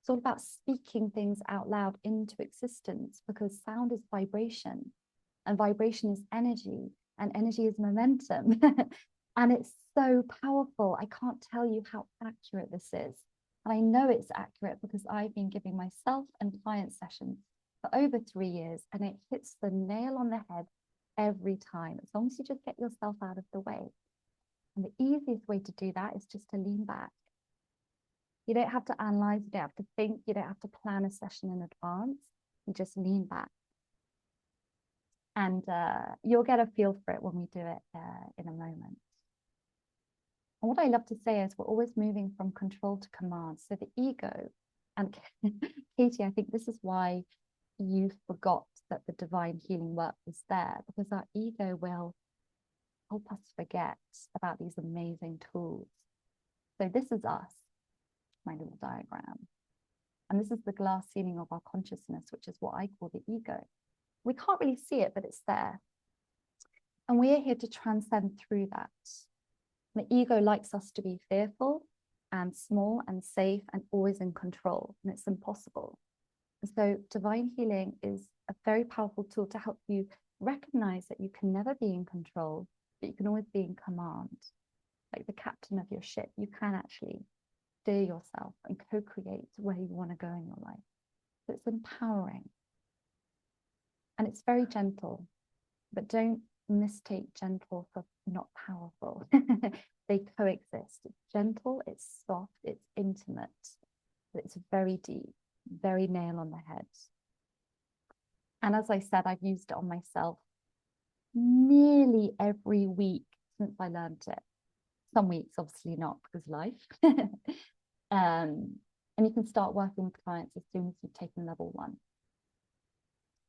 It's all about speaking things out loud into existence, because sound is vibration, and vibration is energy, and energy is momentum. And it's so powerful. I can't tell you how accurate this is. And I know it's accurate because I've been giving myself and client sessions for over 3 years, and it hits the nail on the head every time, as long as you just get yourself out of the way. And the easiest way to do that is just to lean back. You don't have to analyze, you don't have to think, you don't have to plan a session in advance. You just lean back. And you'll get a feel for it when we do it in a moment. And what I love to say is we're always moving from control to command. So the ego, and Katie, I think this is why you forgot that the divine healing work was there, because our ego will help us forget about these amazing tools. So this is us, my little diagram. And this is the glass ceiling of our consciousness, which is what I call the ego. We can't really see it, but it's there. And we are here to transcend through that. The ego likes us to be fearful and small and safe and always in control, and it's impossible. And so divine healing is a very powerful tool to help you recognize that you can never be in control, but you can always be in command. Like the captain of your ship, you can actually steer yourself and co-create where you want to go in your life. So it's empowering. And it's very gentle, but don't mistake gentle for not powerful. They coexist. It's gentle, it's soft, it's intimate, but it's very deep, very nail on the head. And as I said, I've used it on myself nearly every week since I learned it. Some weeks, obviously not, because life. And you can start working with clients as soon as you've taken level 1.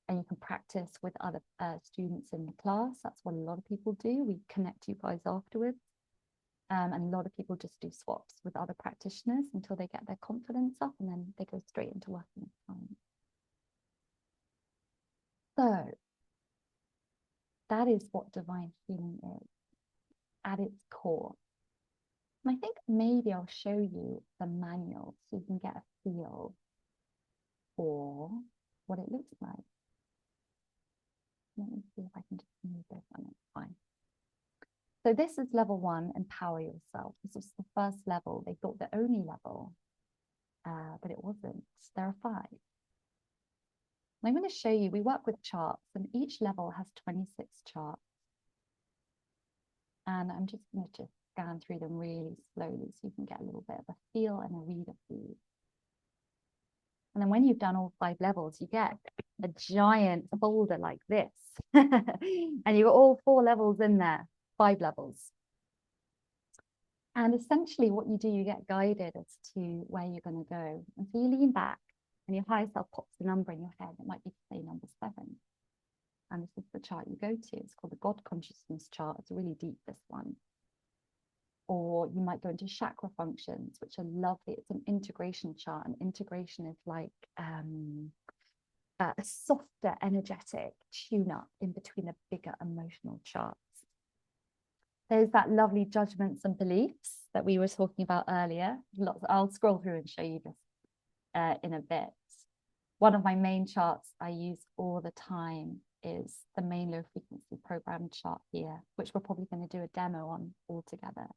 And you can practice with other students in the class. That's what a lot of people do. We connect you guys afterwards. And a lot of people just do swaps with other practitioners until they get their confidence up, and then they go straight into working with clients. So that is what divine healing is at its core. And I think maybe I'll show you the manual so you can get a feel for what it looks like. Let me see if I can just move this on. It's fine. So this is level 1, empower yourself. This was the first level. They thought the only level, but it wasn't. There are 5. And I'm going to show you, we work with charts, and each level has 26 charts. And I'm just going to scan through them really slowly so you can get a little bit of a feel and a read of these. And then when you've done all 5 levels, you get a giant folder like this. And you've got all 4 levels in there, 5 levels. And essentially what you do, you get guided as to where you're going to go. And so you lean back and your higher self pops the number in your head. It might be, say, number 7. And this is the chart you go to. It's called the God Consciousness chart. It's really deep, this one. Or you might go into chakra functions, which are lovely. It's an integration chart. And integration is like a softer, energetic tune-up in between the bigger emotional charts. There's that lovely judgments and beliefs that we were talking about earlier. I'll scroll through and show you this in a bit. One of my main charts I use all the time is the main low frequency program chart here, which we're probably going to do a demo on all together.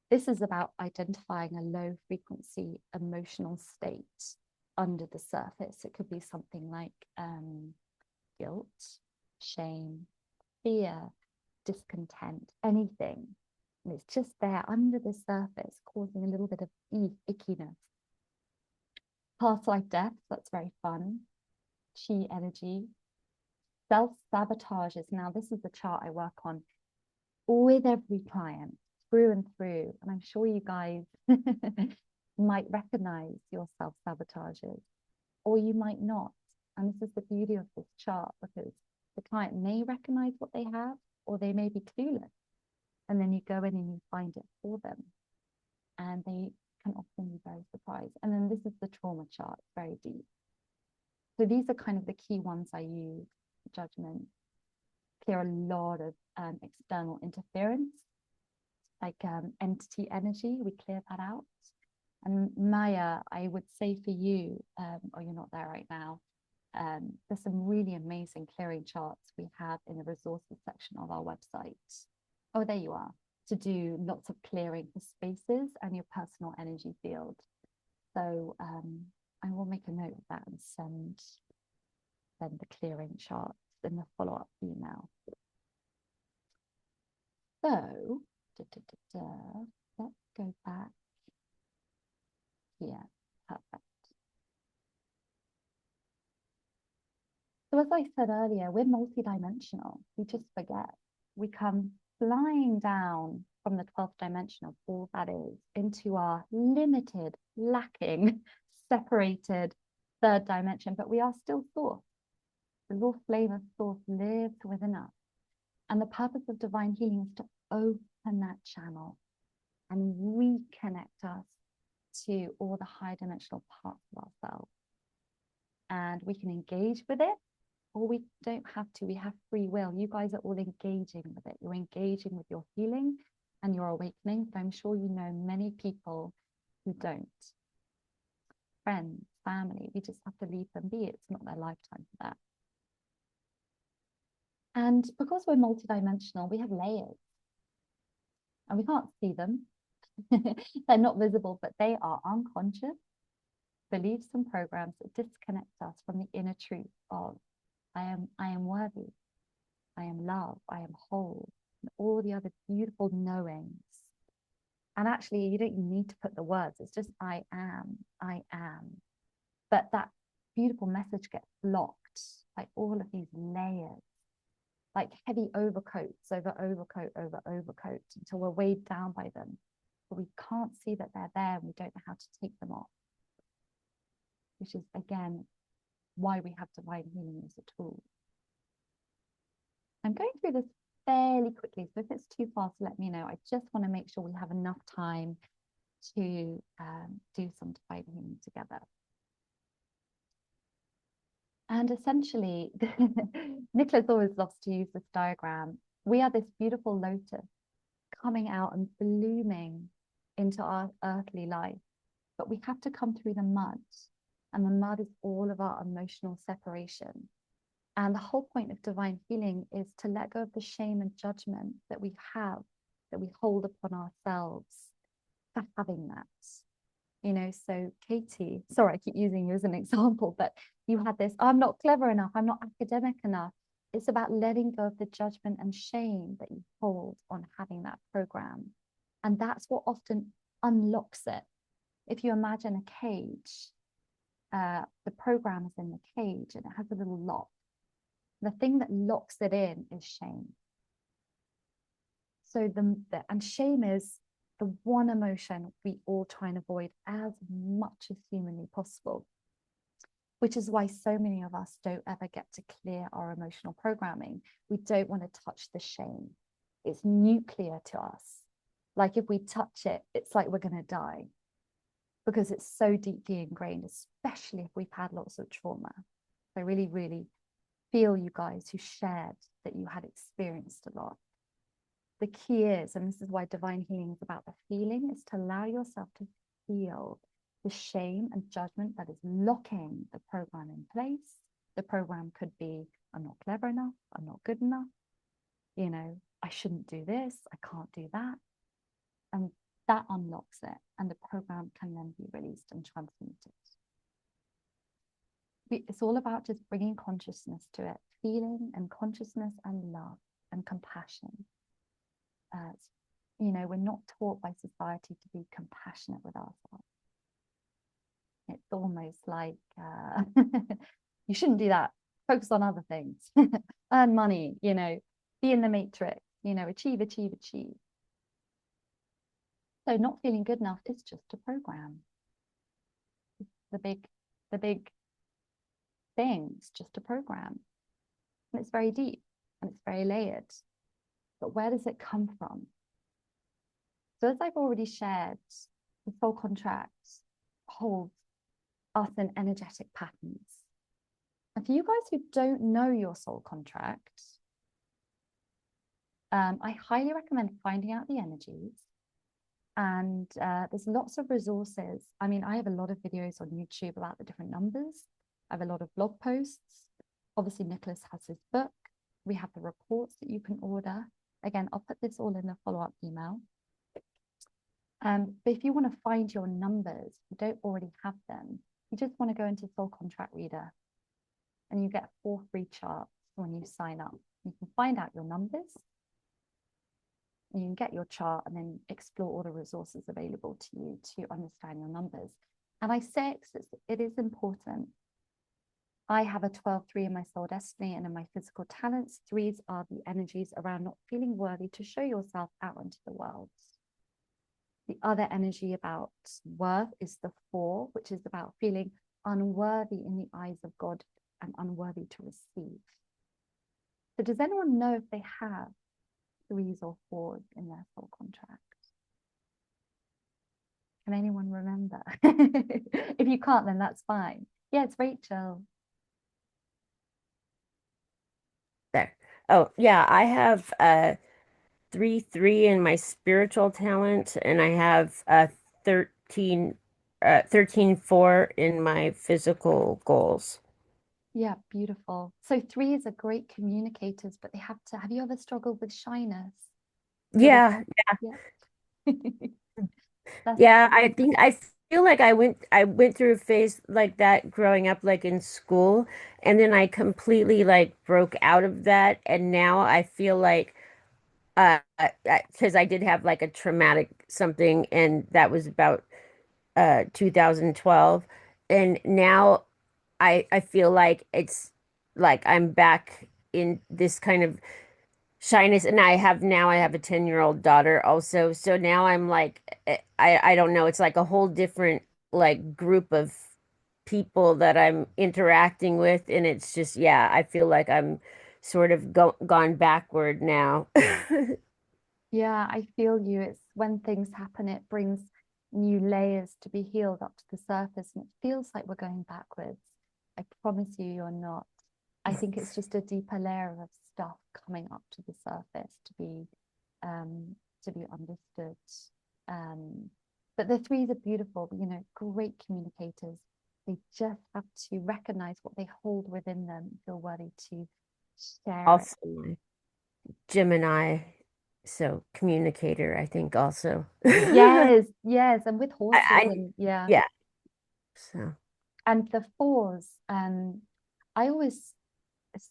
This is about identifying a low frequency emotional state under the surface. It could be something like guilt, shame, fear, discontent, anything. And it's just there under the surface, causing a little bit of ickiness. Past life death, that's very fun. Chi energy. Self-sabotage is, now this is the chart I work on with every client through and through. And I'm sure you guys might recognize your self-sabotages, or you might not. And this is the beauty of this chart, because the client may recognize what they have, or they may be clueless. And then you go in and you find it for them. And they can often be very surprised. And then this is the trauma chart, very deep. So these are kind of the key ones I use. Judgment, clear a lot of external interference, like entity energy, we clear that out. And Maya, I would say for you, or you're not there right now, there's some really amazing clearing charts we have in the resources section of our website. Oh, there you are, to do lots of clearing for spaces and your personal energy field. So I will make a note of that and send the clearing charts in the follow-up email. So let's go back here. Perfect. So as I said earlier, we're multidimensional. We just forget. We come flying down from the 12th dimension of all that is into our limited, lacking, separated 3rd dimension, but we are still source. The raw flame of source lives within us. And the purpose of divine healing is to open that channel and reconnect us to all the high dimensional parts of ourselves. And we can engage with it, or we don't have to. We have free will. You guys are all engaging with it. You're engaging with your healing and your awakening, but I'm sure you know many people who don't. Friends, family, we just have to leave them be. It's not their lifetime for that. And because we're multidimensional, we have layers. And we can't see them. They're not visible, but they are unconscious beliefs and programs that disconnect us from the inner truth of I am worthy, I am love, I am whole, and all the other beautiful knowings. And actually, you don't need to put the words. It's just I am, I am. But that beautiful message gets blocked by all of these layers, like heavy overcoats over overcoat over overcoat, until we're weighed down by them. But we can't see that they're there, and we don't know how to take them off. Which is, again, why we have divine healing as a tool. I'm going through this fairly quickly, so if it's too fast, let me know. I just want to make sure we have enough time to do some divine healing together. And essentially, Nicholas always loves to use this diagram. We are this beautiful lotus coming out and blooming into our earthly life, but we have to come through the mud. And the mud is all of our emotional separation. And the whole point of divine healing is to let go of the shame and judgment that we have, that we hold upon ourselves for having that. You know, so Katie, sorry, I keep using you as an example, but you had this, I'm not clever enough, I'm not academic enough. It's about letting go of the judgment and shame that you hold on having that program. And that's what often unlocks it. If you imagine a cage, the program is in the cage and it has a little lock. The thing that locks it in is shame. So and shame is the one emotion we all try and avoid as much as humanly possible, which is why so many of us don't ever get to clear our emotional programming. We don't want to touch the shame. It's nuclear to us. Like if we touch it, it's like we're going to die because it's so deeply ingrained, especially if we've had lots of trauma. I really, really feel you guys who shared that you had experienced a lot. The key is, and this is why divine healing is about the feeling, is to allow yourself to feel the shame and judgment that is locking the program in place. The program could be, I'm not clever enough, I'm not good enough, you know, I shouldn't do this, I can't do that. And that unlocks it, and the program can then be released and transmuted. It's all about just bringing consciousness to it, feeling and consciousness and love and compassion. You know, we're not taught by society to be compassionate with ourselves. It's almost like you shouldn't do that. Focus on other things. Earn money, you know, be in the matrix, you know, achieve, achieve, achieve. So not feeling good enough is just a program. The big thing is just a program. And it's very deep and it's very layered. But where does it come from? So as I've already shared, the soul contract holds us in energetic patterns. And for you guys who don't know your soul contract, I highly recommend finding out the energies. And there's lots of resources. I mean, I have a lot of videos on YouTube about the different numbers. I have a lot of blog posts. Obviously, Nicholas has his book. We have the reports that you can order. Again, I'll put this all in the follow-up email. But if you want to find your numbers, you don't already have them, you just want to go into Soul Contract Reader and you get 4 free charts when you sign up. You can find out your numbers and you can get your chart and then explore all the resources available to you to understand your numbers. And I say it is important. I have a 12-3 in my soul destiny and in my physical talents. 3s are the energies around not feeling worthy to show yourself out into the world. The other energy about worth is the 4, which is about feeling unworthy in the eyes of God and unworthy to receive. So does anyone know if they have 3s or 4s in their soul contract? Can anyone remember? If you can't, then that's fine. Yeah, it's Rachel. There. Oh, yeah, I have 3-3 in my spiritual talent, and I have 13-4 in my physical goals. Yeah, beautiful. So 3s are great communicators, but they have you ever struggled with shyness? Yeah, Yeah. yeah. I think I feel like I went through a phase like that growing up, like in school, and then I completely like broke out of that, and now I feel like because I did have like a traumatic something, and that was about 2012, and now I feel like it's like I'm back in this kind of shyness, and I have a 10-year-old daughter also, so now I'm like I don't know, it's like a whole different like group of people that I'm interacting with, and it's just, yeah, I feel like I'm sort of gone backward now. Yeah, I feel you. It's when things happen, it brings new layers to be healed up to the surface, and it feels like we're going backwards. I promise you, you're not. I think it's just a deeper layer of stuff coming up to the surface to be understood. But the 3s are beautiful, you know, great communicators. They just have to recognize what they hold within them, feel worthy to share it. Also, my Gemini, so communicator, I think also. Yes, yes, and with horses and yeah. So and the fours, I always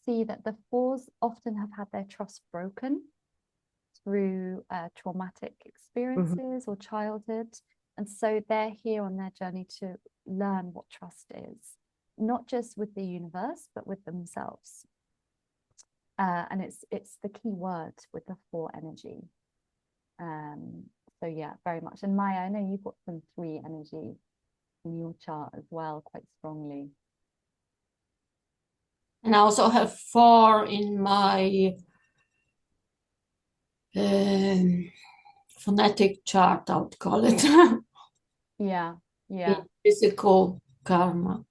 see that the fours often have had their trust broken through traumatic experiences or childhood, and so they're here on their journey to learn what trust is, not just with the universe but with themselves. And it's the key word with the four energy. So yeah, very much. And Maya, I know you've got some three energy in your chart as well, quite strongly. And I also have 4 in my phonetic chart, I would call it. Yeah, In physical karma.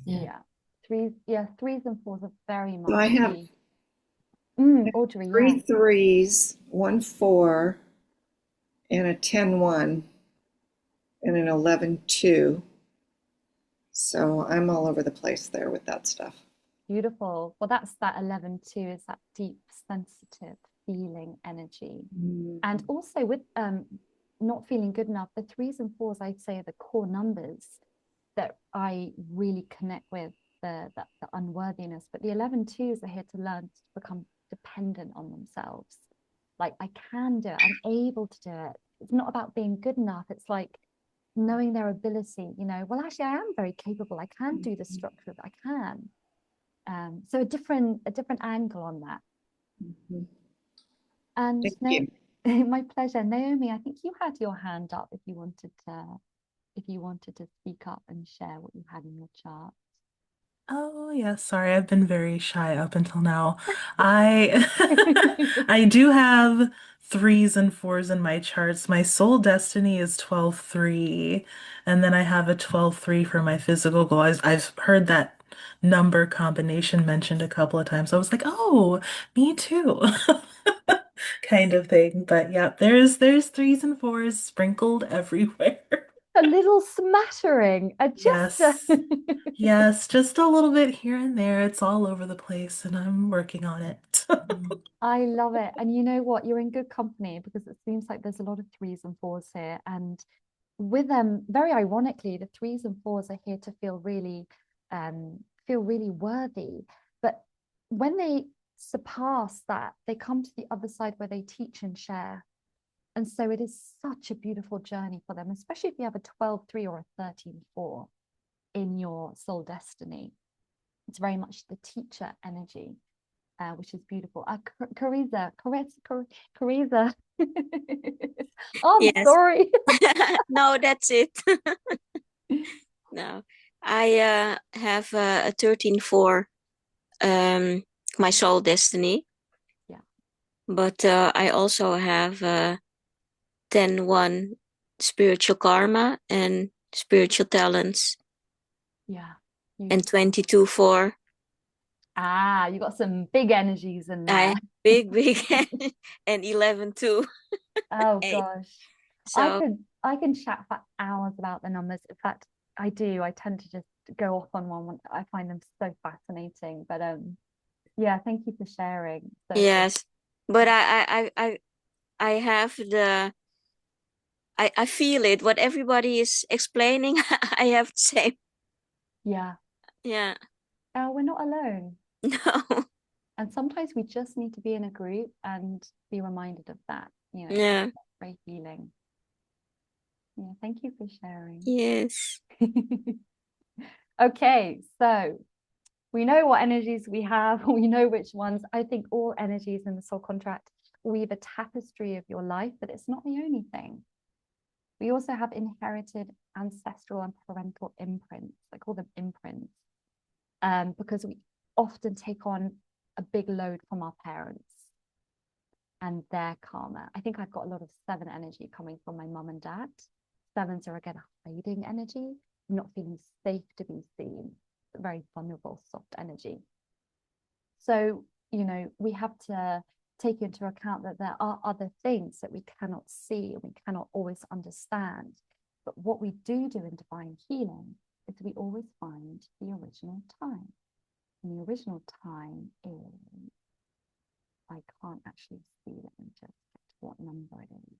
yeah. Threes and fours are very much. So I have Audrey, 3 3s, 1 4, and a 10-1, and an 11-2. So I'm all over the place there with that stuff. Beautiful. Well, that's that 11-2 is that deep, sensitive feeling energy. And also with not feeling good enough, the threes and fours, I'd say, are the core numbers that I really connect with, the unworthiness. But the 11-2s are here to learn to become dependent on themselves. Like, I can do it, I'm able to do it. It's not about being good enough. It's like knowing their ability, well, actually I am very capable. I can do the structure, I can. So a different angle on that. And Thank you. my pleasure. Naomi, I think you had your hand up if you wanted to speak up and share what you had in your chart. Oh, yeah, sorry, I've been very shy up until now. I I do have threes and fours in my charts. My soul destiny is 12-3, and then I have a 12-3 for my physical goal. I've heard that number combination mentioned a couple of times. I was like, oh, me too. Kind of thing. But yeah, there's threes and fours sprinkled everywhere. A little smattering, Yes. Yes, just a little bit here and there. It's all over the place, and I'm working on it. I love it. And you know what? You're in good company, because it seems like there's a lot of threes and fours here. And with them, very ironically, the threes and fours are here to feel really worthy. But when they surpass that, they come to the other side where they teach and share. And so it is such a beautiful journey for them, especially if you have a 12-3 or a 13-4 in your soul destiny. It's very much the teacher energy, which is beautiful. Cariza. Oh, I'm Yes. sorry. No, that's it. No, I have a 13-4, my soul destiny. Yeah. But I also have 10-1 spiritual karma and spiritual talents. Yeah. And 22-4. You got some big energies in there. I have big and 11-2. Oh 8. gosh. So I can chat for hours about the numbers. In fact, I do. I tend to just go off on one. I find them so fascinating. But yeah, thank you for sharing. So yes, but I have I feel it. What everybody is explaining, I have the same. yeah. Yeah. We're not alone. No. And sometimes we just need to be in a group and be reminded of that. Yeah. Very healing. Yeah, thank you for sharing. Yes. Okay, so we know what energies we have, we know which ones. I think all energies in the soul contract weave a tapestry of your life, but it's not the only thing. We also have inherited ancestral and parental imprints. I call them imprints, because we often take on a big load from our parents and their karma. I think I've got a lot of 7 energy coming from my mum and dad. 7s are, again, a hiding energy, not feeling safe to be seen, very vulnerable, soft energy. So, we have to take into account that there are other things that we cannot see and we cannot always understand. But what we do in divine healing is we always find the original time. And the original time is, I can't actually see, let me just get to what number it is.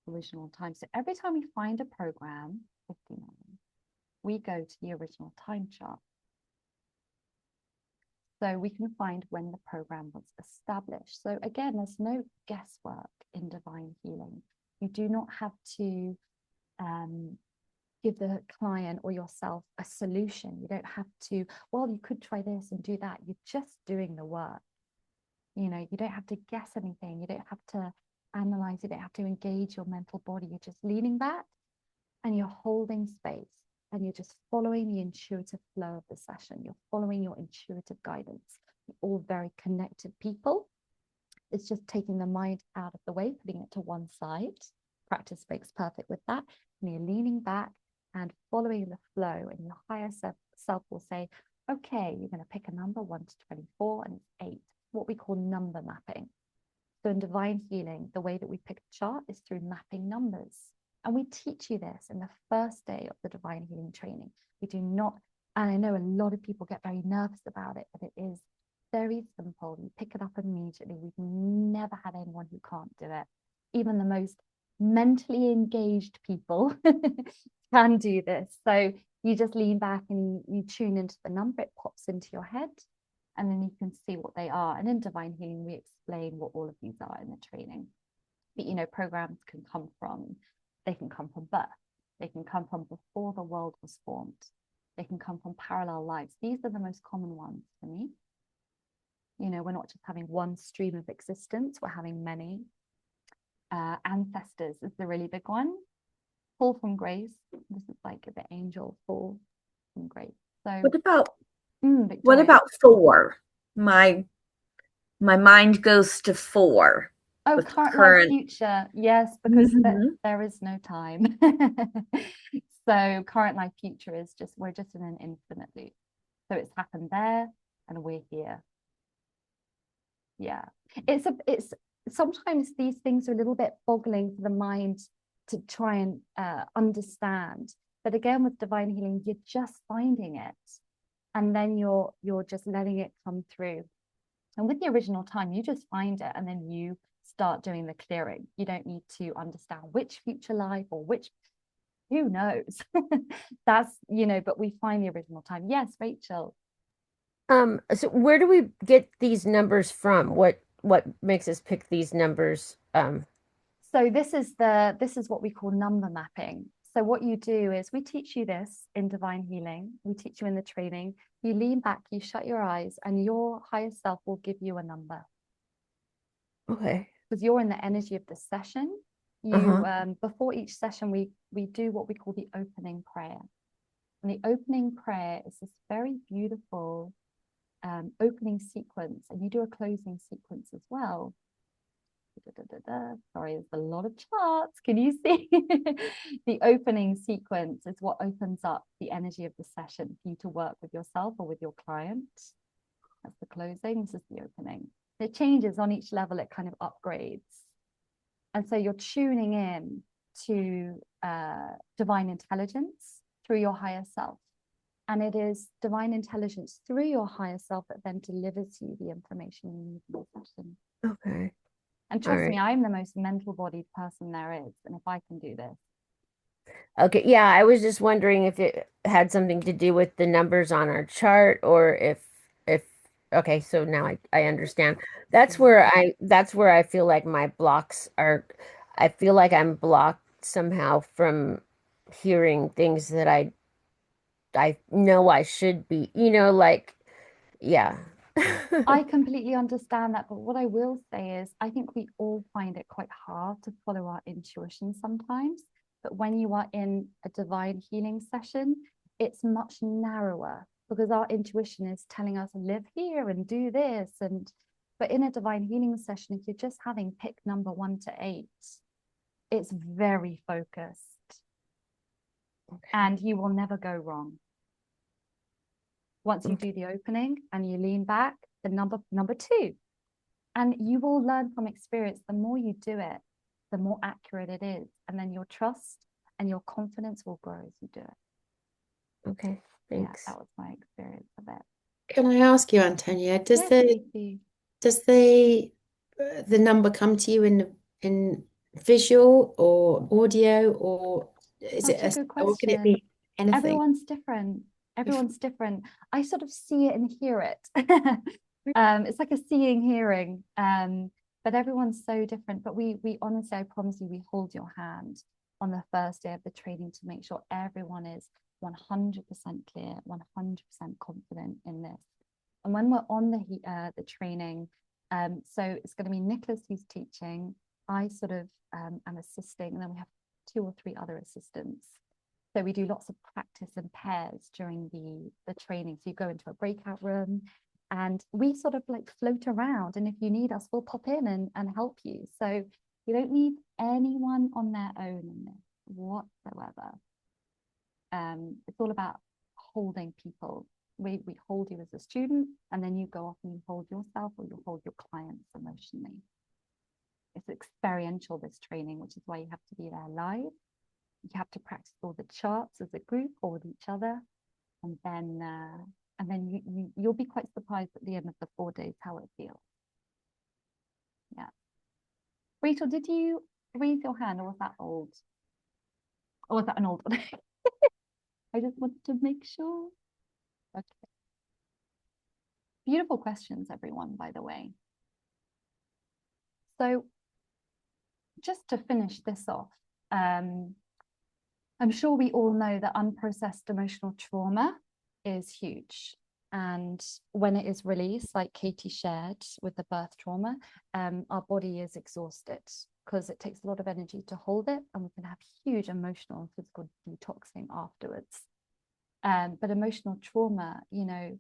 Original time. So every time we find a program, 59, we go to the original time chart. So we can find when the program was established. So again, there's no guesswork in divine healing. You do not have to give the client or yourself a solution. You don't have to, well, you could try this and do that. You're just doing the work. You know, you don't have to guess anything. You don't have to analyze. You don't have to engage your mental body. You're just leaning back and you're holding space and you're just following the intuitive flow of the session. You're following your intuitive guidance. You're all very connected people. It's just taking the mind out of the way, putting it to one side. Practice makes perfect with that. And you're leaning back and following the flow, and your higher self will say, okay, you're going to pick a number 1 to 24, and it's 8, what we call number mapping. So in divine healing, the way that we pick a chart is through mapping numbers. And we teach you this in the first day of the divine healing training. We do not, and I know a lot of people get very nervous about it, but it is very simple. You pick it up immediately. We've never had anyone who can't do it. Even the most mentally engaged people can do this. So you just lean back and you tune into the number, it pops into your head, and then you can see what they are. And in divine healing, we explain what all of these are in the training. But you know, programs can come from, they can come from birth, they can come from before the world was formed, they can come from parallel lives. These are the most common ones for me. You know, we're not just having one stream of existence, we're having many. Ancestors is the really big one. Fall from grace. This is like the angel fall from grace. So what about 4? My mind goes to 4. Oh, current life, future. Yes, because there is no time. So current life, future is just, we're just in an infinite loop. So it's happened there and we're here. Yeah. It's sometimes these things are a little bit boggling for the mind to try and understand. But again, with divine healing, you're just finding it. And then you're just letting it come through. And with the original time, you just find it and then you start doing the clearing. You don't need to understand which future life or which, who knows. That's, you know, but we find the original time. Yes, Rachel. So where do we get these numbers from? What makes us pick these numbers? So this is what we call number mapping. So what you do is we teach you this in divine healing. We teach you in the training. You lean back, you shut your eyes, and your higher self will give you a number. Okay. Because you're in the energy of the session. You before each session, we do what we call the opening prayer. And the opening prayer is this very beautiful opening sequence, and you do a closing sequence as well. Sorry, there's a lot of charts. Can you see? The opening sequence is what opens up the energy of the session for you to work with yourself or with your client. That's the closing. This is the opening. It changes on each level. It kind of upgrades. And so you're tuning in to divine intelligence through your higher self. And it is divine intelligence through your higher self that then delivers you the information you need in the session. Okay. And trust me, I'm the most mental-bodied person there is. And if I can do this. Okay. Yeah, I was just wondering if it had something to do with the numbers on our chart, or if okay, so now I understand. That's where I feel like my blocks are. I feel like I'm blocked somehow from hearing things that I know I should be, like, yeah. I completely understand that, but what I will say is I think we all find it quite hard to follow our intuition sometimes. But when you are in a divine healing session, it's much narrower because our intuition is telling us live here and do this. But in a divine healing session, if you're just having pick number 1 to 8, it's very focused. Okay. And you will never go wrong. Once you do the opening and you lean back, the number 2, and you will learn from experience. The more you do it, the more accurate it is, and then your trust and your confidence will grow as you do it. Okay, Yeah, thanks. that was my experience of it. Can I ask you, Antonia, does Yes, the Lucy. does the number come to you in visual or audio, or is Such a it good or can it question. be anything? Everyone's different. Everyone's different. I sort of see it and hear it. It's like a seeing, hearing. But everyone's so different. But we honestly, I promise you, we hold your hand on the first day of the training to make sure everyone is 100% clear, 100% confident in this. And when we're on the training, so it's going to be Nicholas who's teaching. I sort of am assisting, and then we have 2 or 3 other assistants. So we do lots of practice in pairs during the training. So you go into a breakout room and we sort of like float around. And if you need us, we'll pop in and help you. So you don't need anyone on their own in this whatsoever. It's all about holding people. We hold you as a student, and then you go off and you hold yourself, or you hold your clients emotionally. It's experiential, this training, which is why you have to be there live. You have to practice all the charts as a group or with each other, and then you'll be quite surprised at the end of the 4 days how it feels. Yeah. Rachel, did you raise your hand, or was that old? Or was that an old one? I just wanted to make sure. Okay. Beautiful questions, everyone, by the way. So just to finish this off, I'm sure we all know that unprocessed emotional trauma is huge. And when it is released, like Katie shared with the birth trauma, our body is exhausted because it takes a lot of energy to hold it, and we can have huge emotional and physical detoxing afterwards. But emotional trauma, you know,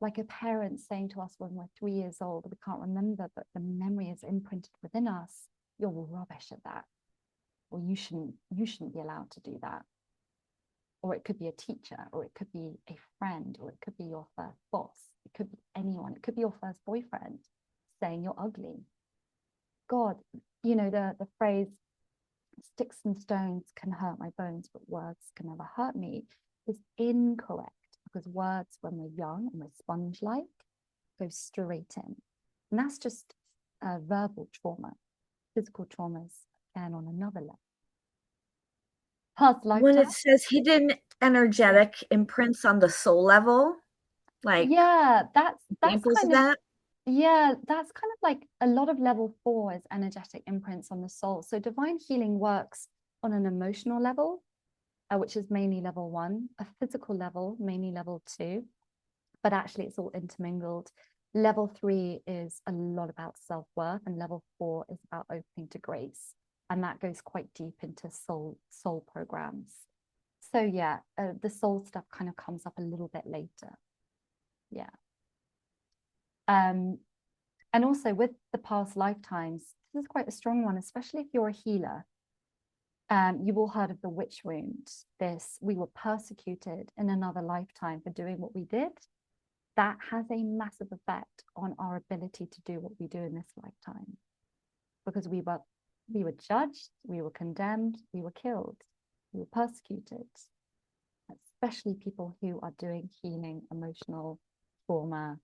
like a parent saying to us when we're 3 years old, we can't remember, but the memory is imprinted within us. You're rubbish at that, or you shouldn't be allowed to do that. Or it could be a teacher, or it could be a friend, or it could be your first boss. It could be anyone. It could be your first boyfriend saying you're ugly. God, you know, the phrase, sticks and stones can hurt my bones, but words can never hurt me, is incorrect, because words, when we're young and we're sponge-like, go straight in. And that's just verbal trauma. Physical traumas, again, on another level. Past When lifetime. it says hidden energetic imprints on the soul level, like yeah, that's examples kind of of that. yeah, that's kind of like a lot of level 4 is energetic imprints on the soul. So divine healing works on an emotional level, which is mainly level 1, a physical level, mainly level 2, but actually it's all intermingled. Level 3 is a lot about self-worth, and level 4 is about opening to grace. And that goes quite deep into soul programs. So yeah, the soul stuff kind of comes up a little bit later. Yeah. And also with the past lifetimes, this is quite a strong one, especially if you're a healer. You've all heard of the witch wound. We were persecuted in another lifetime for doing what we did. That has a massive effect on our ability to do what we do in this lifetime, because we were judged, we were condemned, we were killed, we were persecuted, especially people who are doing healing, emotional trauma,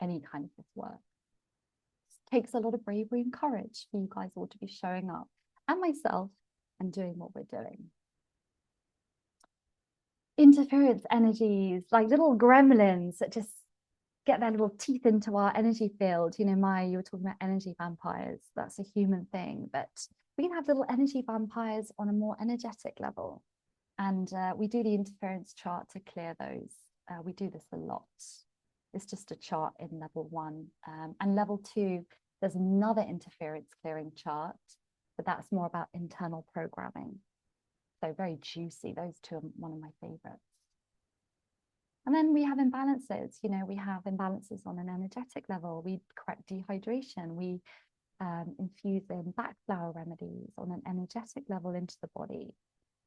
any kind of this work. It takes a lot of bravery and courage for you guys all to be showing up, and myself, and doing what we're doing. Interference energies, like little gremlins that just get their little teeth into our energy field. You know, Maya, you were talking about energy vampires. That's a human thing, but we can have little energy vampires on a more energetic level. And we do the interference chart to clear those. We do this a lot. It's just a chart in level 1. And level 2, there's another interference clearing chart, but that's more about internal programming. So very juicy. Those two are one of my favorites. And then we have imbalances. You know, we have imbalances on an energetic level. We correct dehydration. We infuse in backflower remedies on an energetic level into the body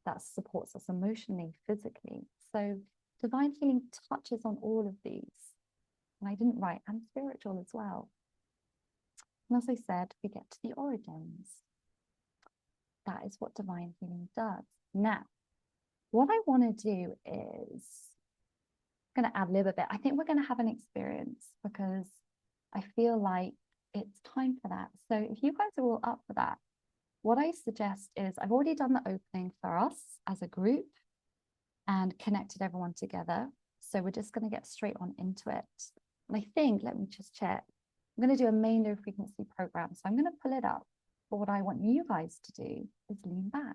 that supports us emotionally, physically. So divine healing touches on all of these. And I didn't write, and spiritual as well. And as I said, we get to the origins. That is what divine healing does. Now, what I want to do is going to ad-lib a bit. I think we're going to have an experience because I feel like it's time for that. So if you guys are all up for that, what I suggest is I've already done the opening for us as a group and connected everyone together. So we're just going to get straight on into it. And I think, let me just check. I'm going to do a main low frequency program. So I'm going to pull it up. But what I want you guys to do is lean back.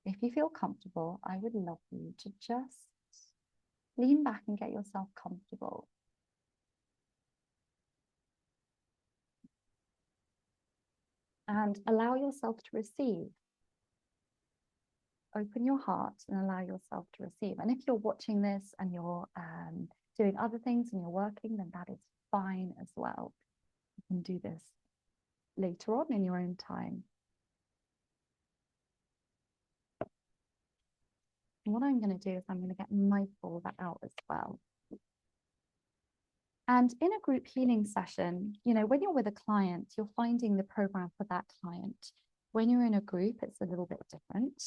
If you feel comfortable, I would love you to just lean back and get yourself comfortable. And allow yourself to receive. Open your heart and allow yourself to receive. And if you're watching this and you're doing other things and you're working, then that is fine as well. You can do this later on in your own time. And what I'm going to do is I'm going to get mindful of that out as well. And in a group healing session, you know, when you're with a client, you're finding the program for that client. When you're in a group, it's a little bit different,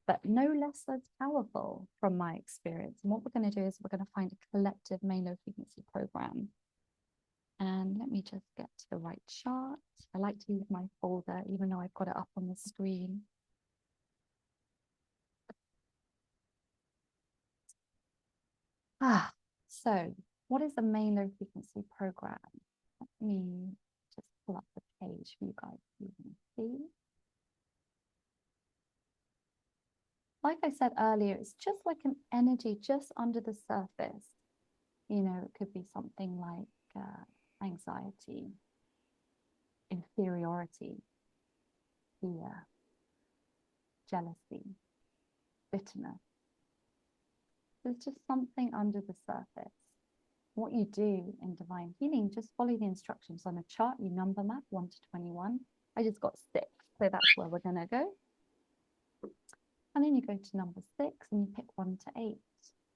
but no less as powerful from my experience. And what we're going to do is we're going to find a collective main low frequency program. And let me just get to the right chart. I like to use my folder, even though I've got it up on the screen. So what is the main low frequency program? Let me just pull up the page for you guys so you can see. Like I said earlier, it's just like an energy just under the surface. You know, it could be something like anxiety, inferiority, fear, jealousy, bitterness. There's just something under the surface. What you do in divine healing, just follow the instructions on a chart. You number map 1 to 21. I just got 6, so that's where we're going to go. And then you go to number 6 and you pick 1 to 8.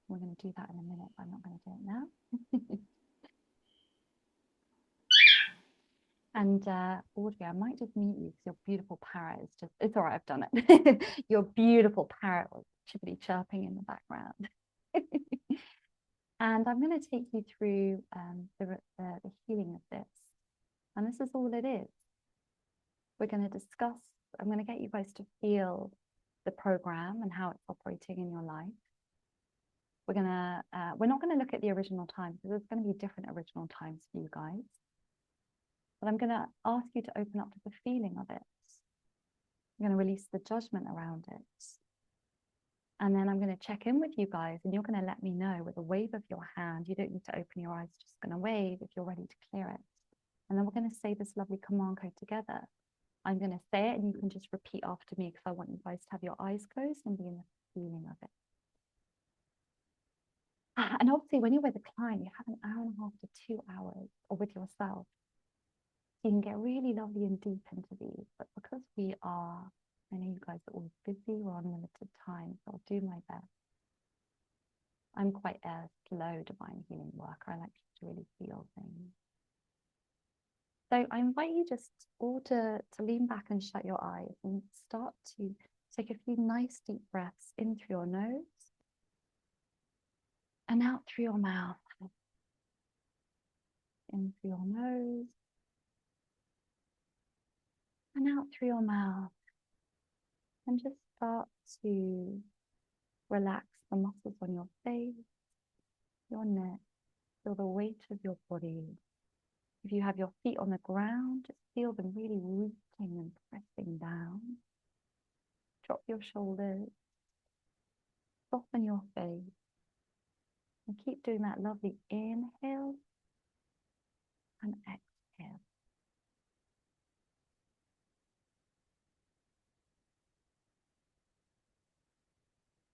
We're going to do that in a minute, but I'm not going to do it now. And Audrey, I might just mute you because your beautiful parrot is just, it's all right, I've done it. Your beautiful parrot was chippity chirping in the background. And I'm going to take you through the healing of this. And this is all it is. We're going to discuss, I'm going to get you guys to feel the program and how it's operating in your life. We're not going to look at the original times because there's going to be different original times for you guys. But I'm going to ask you to open up to the feeling of it. I'm going to release the judgment around it. And then I'm going to check in with you guys and you're going to let me know with a wave of your hand. You don't need to open your eyes, just going to wave if you're ready to clear it. And then we're going to say this lovely command code together. I'm going to say it and you can just repeat after me because I want you guys to have your eyes closed and be in the feeling of it. And obviously when you're with a client, you have an hour and a half to 2 hours or with yourself. You can get really lovely and deep into these, but because I know you guys are always busy, we're on limited time, so I'll do my best. I'm quite a slow divine healing worker. I like to really feel things. So I invite you just all to lean back and shut your eyes and start to take a few nice deep breaths in through your nose and out through your mouth. In through your nose and out through your mouth. And just start to relax the muscles on your face, your neck, feel the weight of your body. If you have your feet on the ground, just feel them really rooting and pressing down. Drop your shoulders, soften your face, and keep doing that lovely inhale and exhale.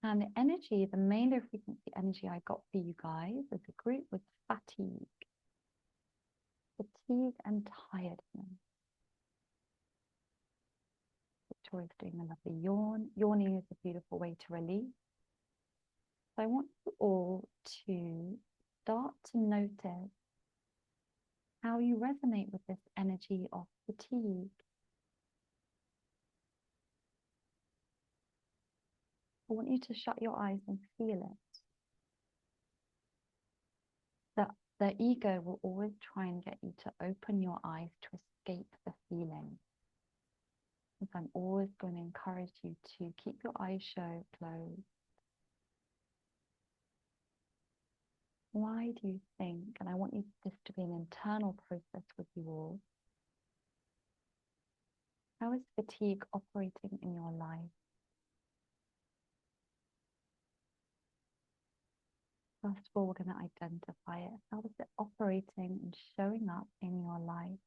And the energy, the main low frequency energy I got for you guys as a group was fatigue. Fatigue and tiredness. Victoria's doing a lovely yawn. Yawning is a beautiful way to release. So I want you all to start to notice how you resonate with this energy of fatigue. I want you to shut your eyes and feel it. The ego will always try and get you to open your eyes to escape the feeling. So I'm always going to encourage you to keep your eyes closed. Why do you think, and I want this to be an internal process with you all, how is fatigue operating in your life? First of all, we're going to identify it. How is it operating and showing up in your life?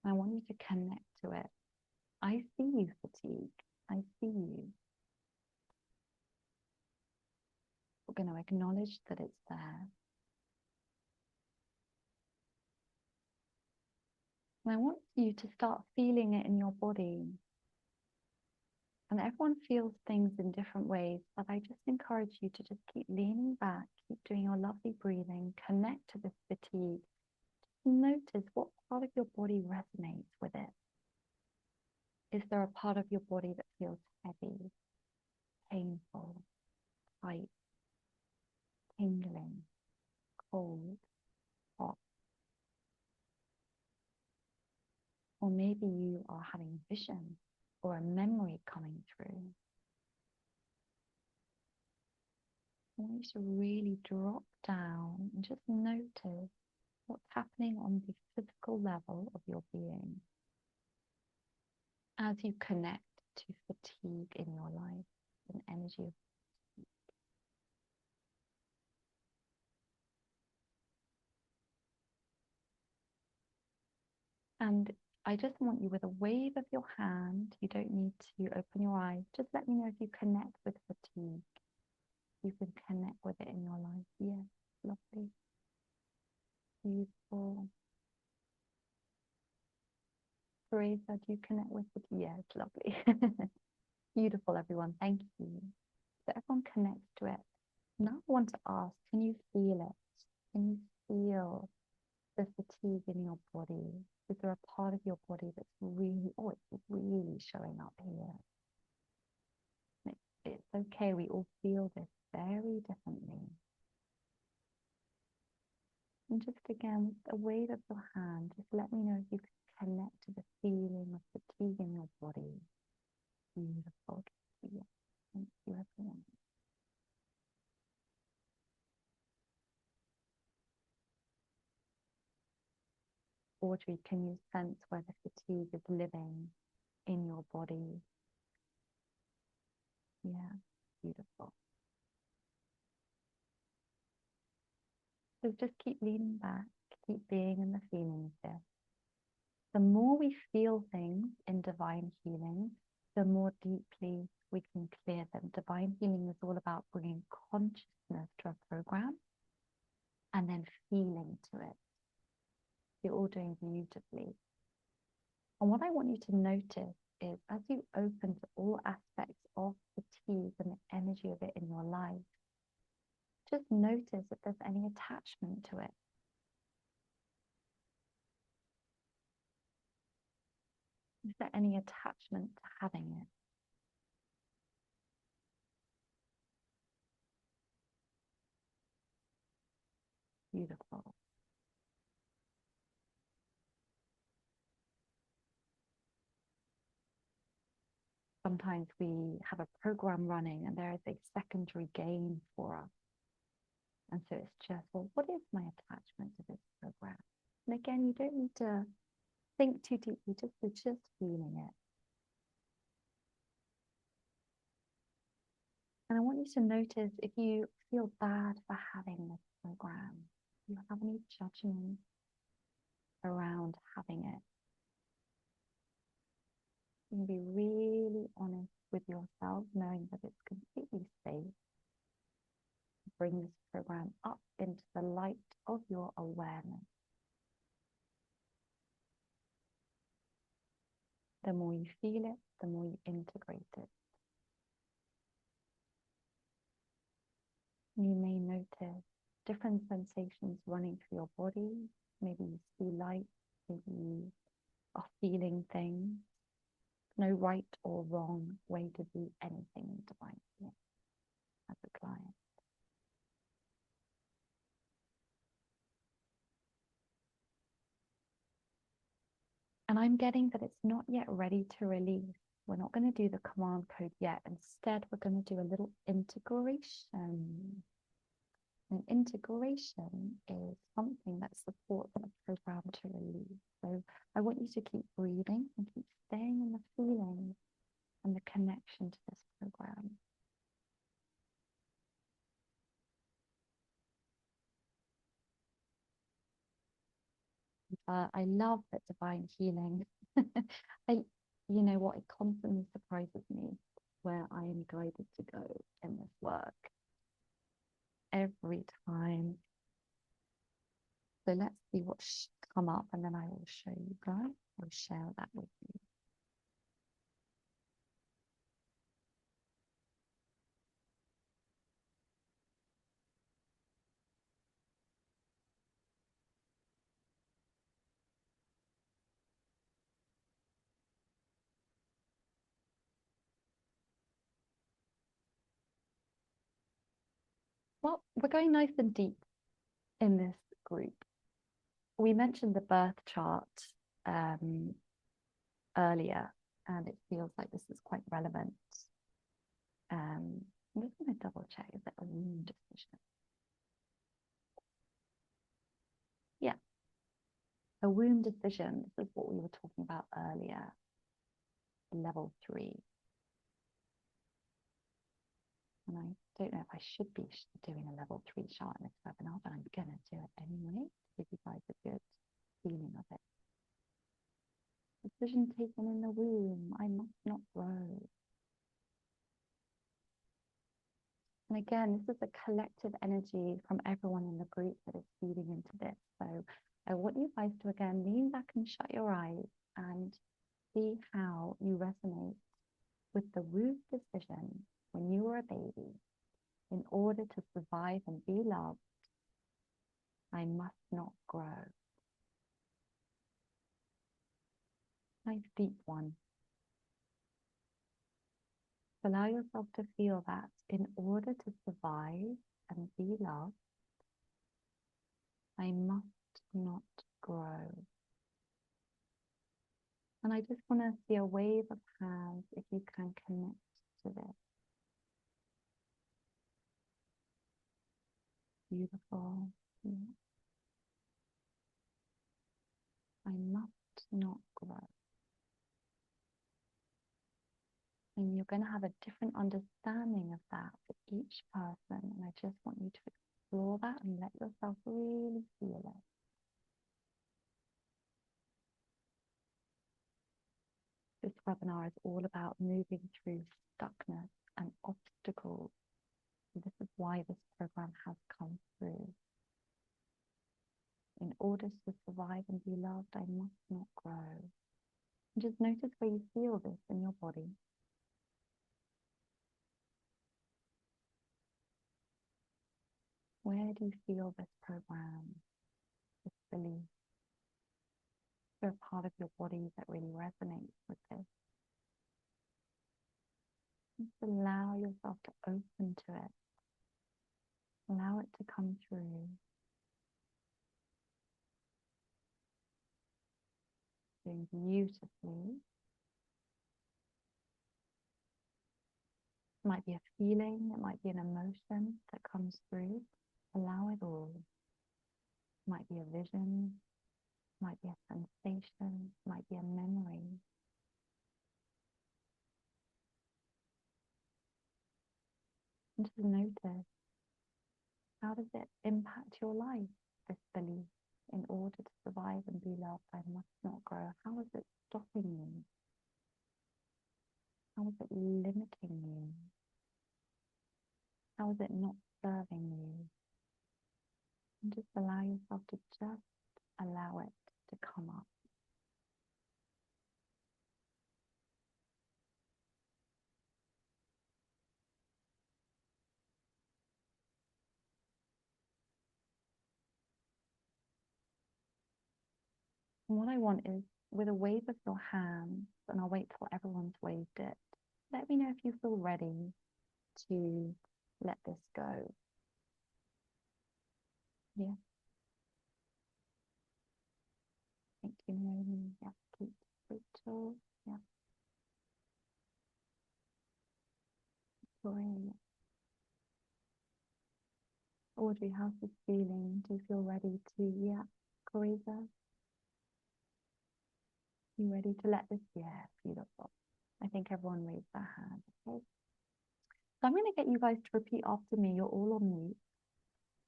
I want you to connect to it. I see you, fatigue. I see you. We're going to acknowledge that it's there. And I want you to start feeling it in your body. And everyone feels things in different ways, but I just encourage you to just keep leaning back, keep doing your lovely breathing, connect to this fatigue. Notice what part of your body resonates with it. Is there a part of your body that feels heavy, painful, tight, tingling, cold, hot? Or maybe you are having vision or a memory coming through. I want you to really drop down and just notice what's happening on the physical level of your being as you connect to fatigue in your life, an energy of fatigue. And I just want you, with a wave of your hand, you don't need to open your eyes, just let me know if you connect with fatigue. You can connect with it in your life. Yes, lovely. Beautiful. Teresa, do you connect with it? Yes, lovely. Beautiful, everyone. Thank you. So everyone connects to it. Now I want to ask, can you feel it? Can you feel the fatigue in your body? Is there a part of your body that's really, oh, it's really showing up here? It's okay, we all feel this very differently. And just again, with the weight of your hand, just let me know if you can connect to the feeling of fatigue in your body. Beautiful. Yeah. Thank you, everyone. Audrey, can you sense where the fatigue is living in your body? Yeah, beautiful. So just keep leaning back, keep being in the feelings there. The more we feel things in divine healing, the more deeply we can clear them. Divine healing is all about bringing consciousness to a program and then feeling to it. You're all doing beautifully. And what I want you to notice is, as you open to all aspects of fatigue and the energy of it in your life, just notice if there's any attachment to it. Is there any attachment to having it? Beautiful. Sometimes we have a program running and there is a secondary gain for us. And so it's just, well, what is my attachment to this program? And again, you don't need to think too deeply, you're just feeling it. And I want you to notice if you feel bad for having this program, you have any judgment around having it. You can be really honest with yourself, knowing that it's completely safe to bring this program up into the light of your awareness. The more you feel it, the more you integrate it. You may notice different sensations running through your body. Maybe you see light, maybe you are feeling things. no right or wrong way to do anything in divine healing as a client. And I'm getting that it's not yet ready to release. We're not going to do the command code yet. Instead, we're going to do a little integration. And integration is something that supports the program to release. So I want you to keep breathing and keep staying in the feeling and the connection to this program. I love that divine healing. You know what, it constantly surprises me where I am guided to go in this work every time. So let's see what's come up, and then I will show you guys. I'll share that with you. Well, we're going nice and deep in this group. We mentioned the birth chart earlier, and it feels like this is quite relevant. I'm just going to double check, is that a womb decision? Yeah, a womb decision. This is what we were talking about earlier, level 3. And I don't know if I should be doing a level 3 chart in this webinar, but I'm going to do it anyway to give you guys a good feeling of it. Decision taken in the womb, I must not grow. And again, this is a collective energy from everyone in the group that is feeding into this. So I want you guys to again lean back and shut your eyes and see how you resonate with the womb decision when you were a baby. In order to survive and be loved, I must not grow. Nice deep one. Allow yourself to feel that in order to survive and be loved, I must not grow. And I just want to see a wave of hands if you can connect to this. Beautiful. Yeah. I must not grow. And you're going to have a different understanding of that for each person. And I just want you to explore that and let yourself really feel it. This webinar is all about moving through stuckness and obstacles. And this is why this program has come through. In order to survive and be loved, I must not grow. And just notice where you feel this in your body. Where do you feel this program, this belief? Is there a part of your body that really resonates with this? Just allow yourself to open to it. Allow it to come through. Doing beautifully. It might be a feeling, it might be an emotion that comes through. Allow it all. It might be a vision, it might be a sensation, it might be a memory. And just notice, how does it impact your life, this belief? In order to survive and be loved, I must not grow. How is it stopping you? How is it limiting you? How is it not serving you? And just allow yourself to just allow it to come up. And what I want is with a wave of your hands, and I'll wait till everyone's waved it. Let me know if you feel ready to let this go. Yeah. Thank you, Naomi. Yeah, Kate, Rachel. Yeah. Victoria. Audrey, how's this feeling? Do you feel ready to, yeah, Coriza? You ready to let this? Yeah, beautiful. I think everyone raised their hand. Okay. So I'm going to get you guys to repeat after me. You're all on mute.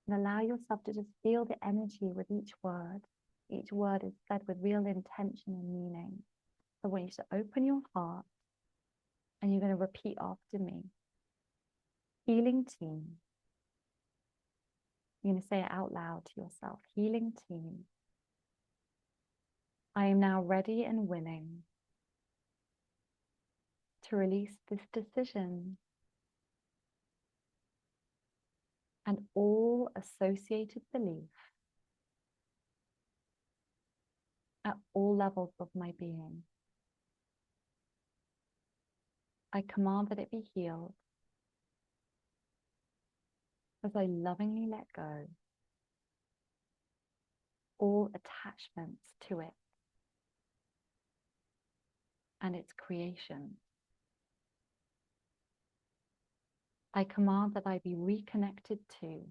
And allow yourself to just feel the energy with each word. Each word is said with real intention and meaning. So I want you to open your heart and you're going to repeat after me. Healing team. You're going to say it out loud to yourself. Healing team. I am now ready and willing to release this decision and all associated belief at all levels of my being. I command that it be healed as I lovingly let go all attachments to it and its creation. I command that I be reconnected to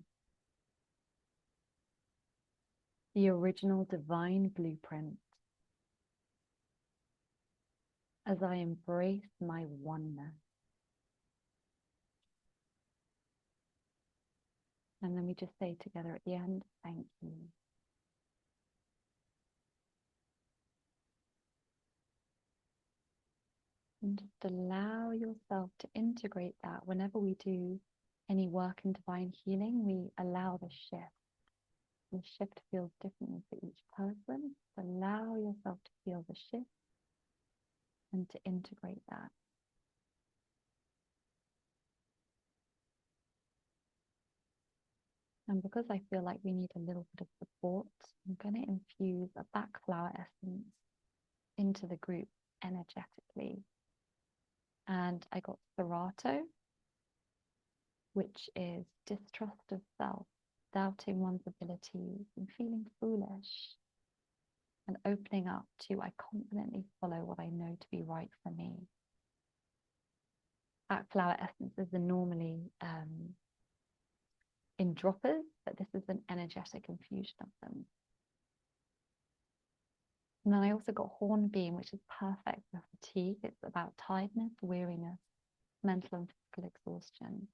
the original divine blueprint as I embrace my oneness. And then we just say together at the end, thank you. And just allow yourself to integrate that. Whenever we do any work in divine healing, we allow the shift. The shift feels differently for each person. Allow yourself to feel the shift and to integrate that. And because I feel like we need a little bit of support, I'm going to infuse a Bach flower essence into the group energetically. And I got Serato, which is distrust of self, doubting one's abilities and feeling foolish, and opening up to I confidently follow what I know to be right for me. Bach flower essences are normally in droppers, but this is an energetic infusion of them. And then I also got hornbeam, which is perfect for fatigue. It's about tiredness, weariness, mental and physical exhaustion.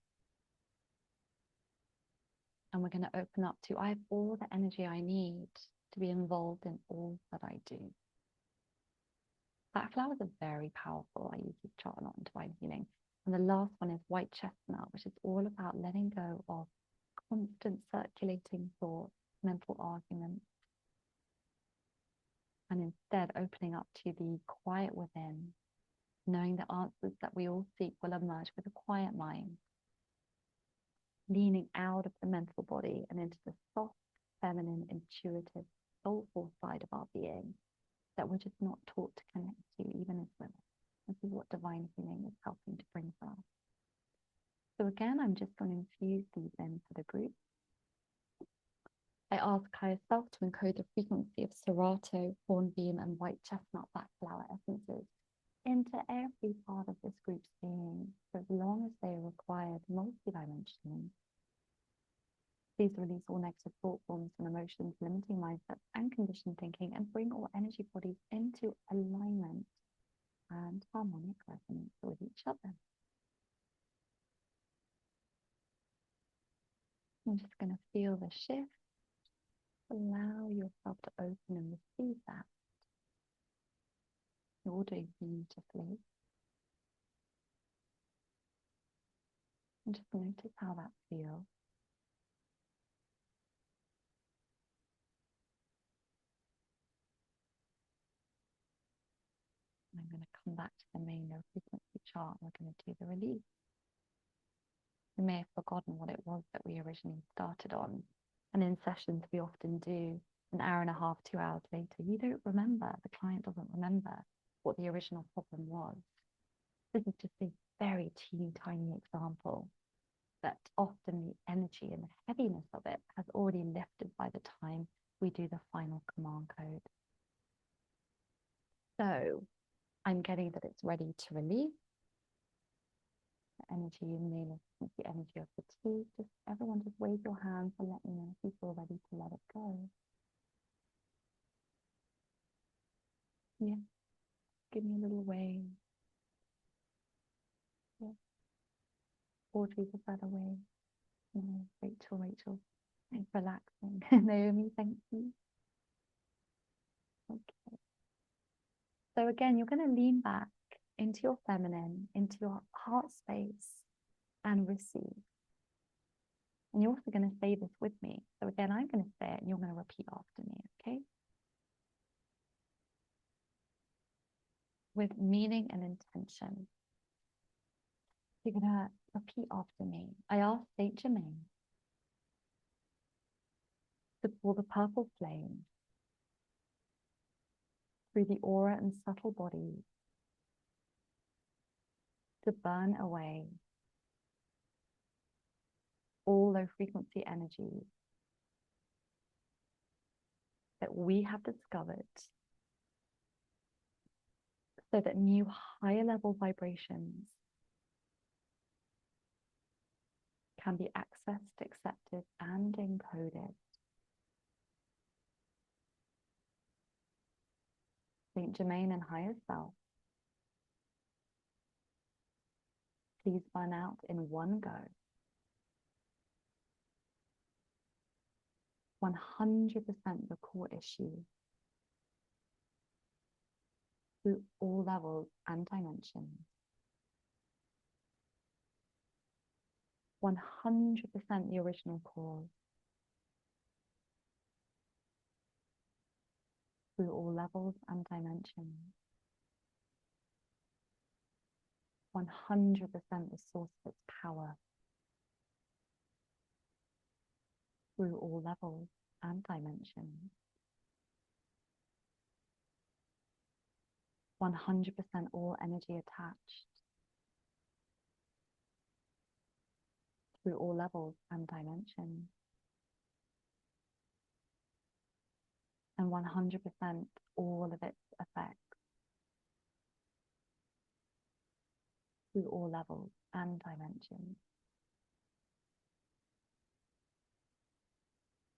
And we're going to open up to, I have all the energy I need to be involved in all that I do. Black flowers are very powerful. I use this chart a lot in divine healing. And the last one is white chestnut, which is all about letting go of constant circulating thoughts, mental arguments, and instead opening up to the quiet within, knowing the answers that we all seek will emerge with a quiet mind, leaning out of the mental body and into the soft, feminine, intuitive, soulful side of our being that we're just not taught to connect to, even as women. This is what divine healing is helping to bring for us. So again, I'm just going to infuse these in for the group. I ask higher self to encode the frequency of Serato, hornbeam, and white chestnut black flower essences into every part of this group's being, for as long as they are required multidimensionally. Please release all negative thought forms and emotions, limiting mindsets and conditioned thinking, and bring all energy bodies into alignment and harmonic resonance with each other. I'm just going to feel the shift. Allow yourself to open and receive that. You're all doing beautifully. And just notice how that feels. I'm going to come back to the main low frequency chart. We're going to do the release. We may have forgotten what it was that we originally started on. And in sessions, we often do an hour and a half, 2 hours later, you don't remember. The client doesn't remember what the original problem was. This is just a very teeny tiny example, but often the energy and the heaviness of it has already lifted by the time we do the final command code. So I'm getting that it's ready to release. The energy in me, the energy of fatigue. Just everyone just wave your hands and let me know if you feel ready to let it go. Yeah, give me a little wave. Yeah. Audrey's a better wave. No, Rachel. Relaxing. Naomi, thank you. Okay. So again, you're going to lean back into your feminine, into your heart space, and receive. And you're also going to say this with me. So again, I'm going to say it and you're going to repeat after me, okay? With meaning and intention. You're going to repeat after me. I ask Saint Germain to pour the purple flame through the aura and subtle body to burn away all low frequency energies that we have discovered, so that new higher level vibrations can be accessed, accepted, and encoded. Saint Germain and higher self, please burn out in one go. 100% the core issue through all levels and dimensions. 100% the original cause through all levels and dimensions. 100% the source of its power through all levels and dimensions. 100% all energy attached through all levels and dimensions. And 100% all of its effects through all levels and dimensions.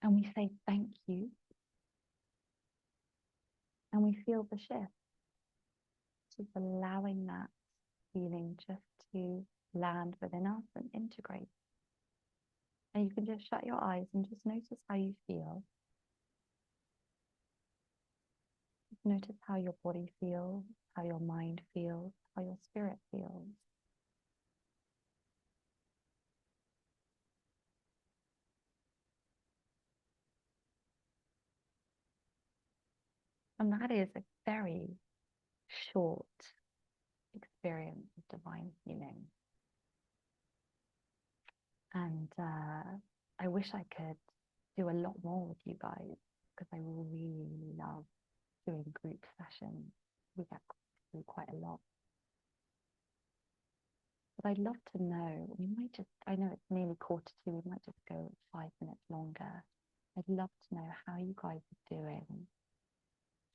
And we say thank you. And we feel the shift. Just allowing that feeling just to land within us and integrate. And you can just shut your eyes and just notice how you feel. Just notice how your body feels, how your mind feels, how your spirit feels. And that is a very short experience of divine healing. And I wish I could do a lot more with you guys, because I really love doing group sessions. We get through quite a lot. But I'd love to know, we might just, I know it's nearly 1:45, we might just go 5 minutes longer. I'd love to know how you guys are doing,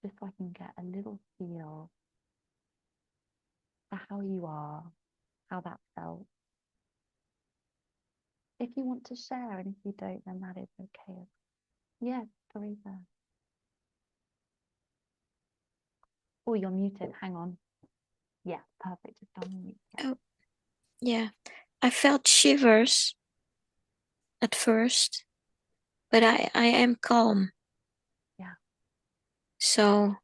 just so I can get a little feel for how you are, how that felt. If you want to share, and if you don't, then that is okay. Yes, Teresa. Oh, you're muted. Hang on. Yeah, perfect. Just unmute. Oh, yeah. I felt shivers at first, but I am calm. Yeah. So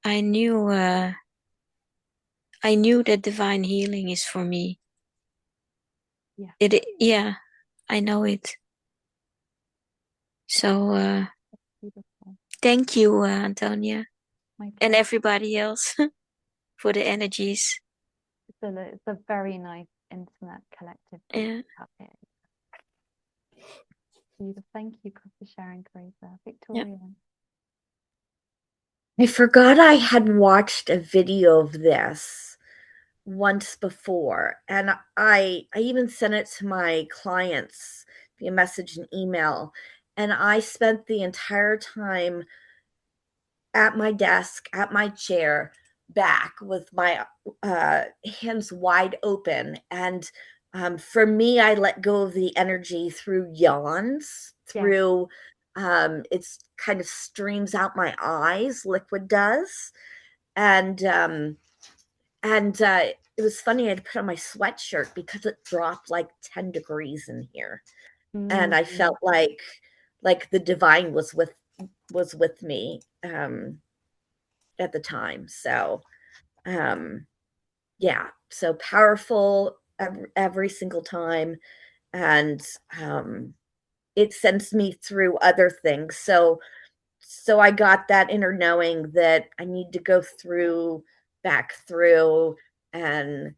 I knew that divine healing is for me. Yeah. Yeah, I know it. So thank you, Antonia, and everybody else for the energies. It's a very nice, intimate, collective Yeah. out there. beautiful. Thank you for sharing, Teresa. Yeah. Victoria. I forgot I had watched a video of this once before, and I even sent it to my clients via message and email, and I spent the entire time at my desk, at my chair, back with my hands wide open. And for me, I let go of the energy through yawns, Yes. through it's kind of streams out my eyes, liquid does. And it was funny, I had to put on my sweatshirt because it dropped like 10 degrees in here. And I felt like the divine was with me at the time. So yeah, so powerful every single time. And it sends me through other things. So I got that inner knowing that I need to go back through and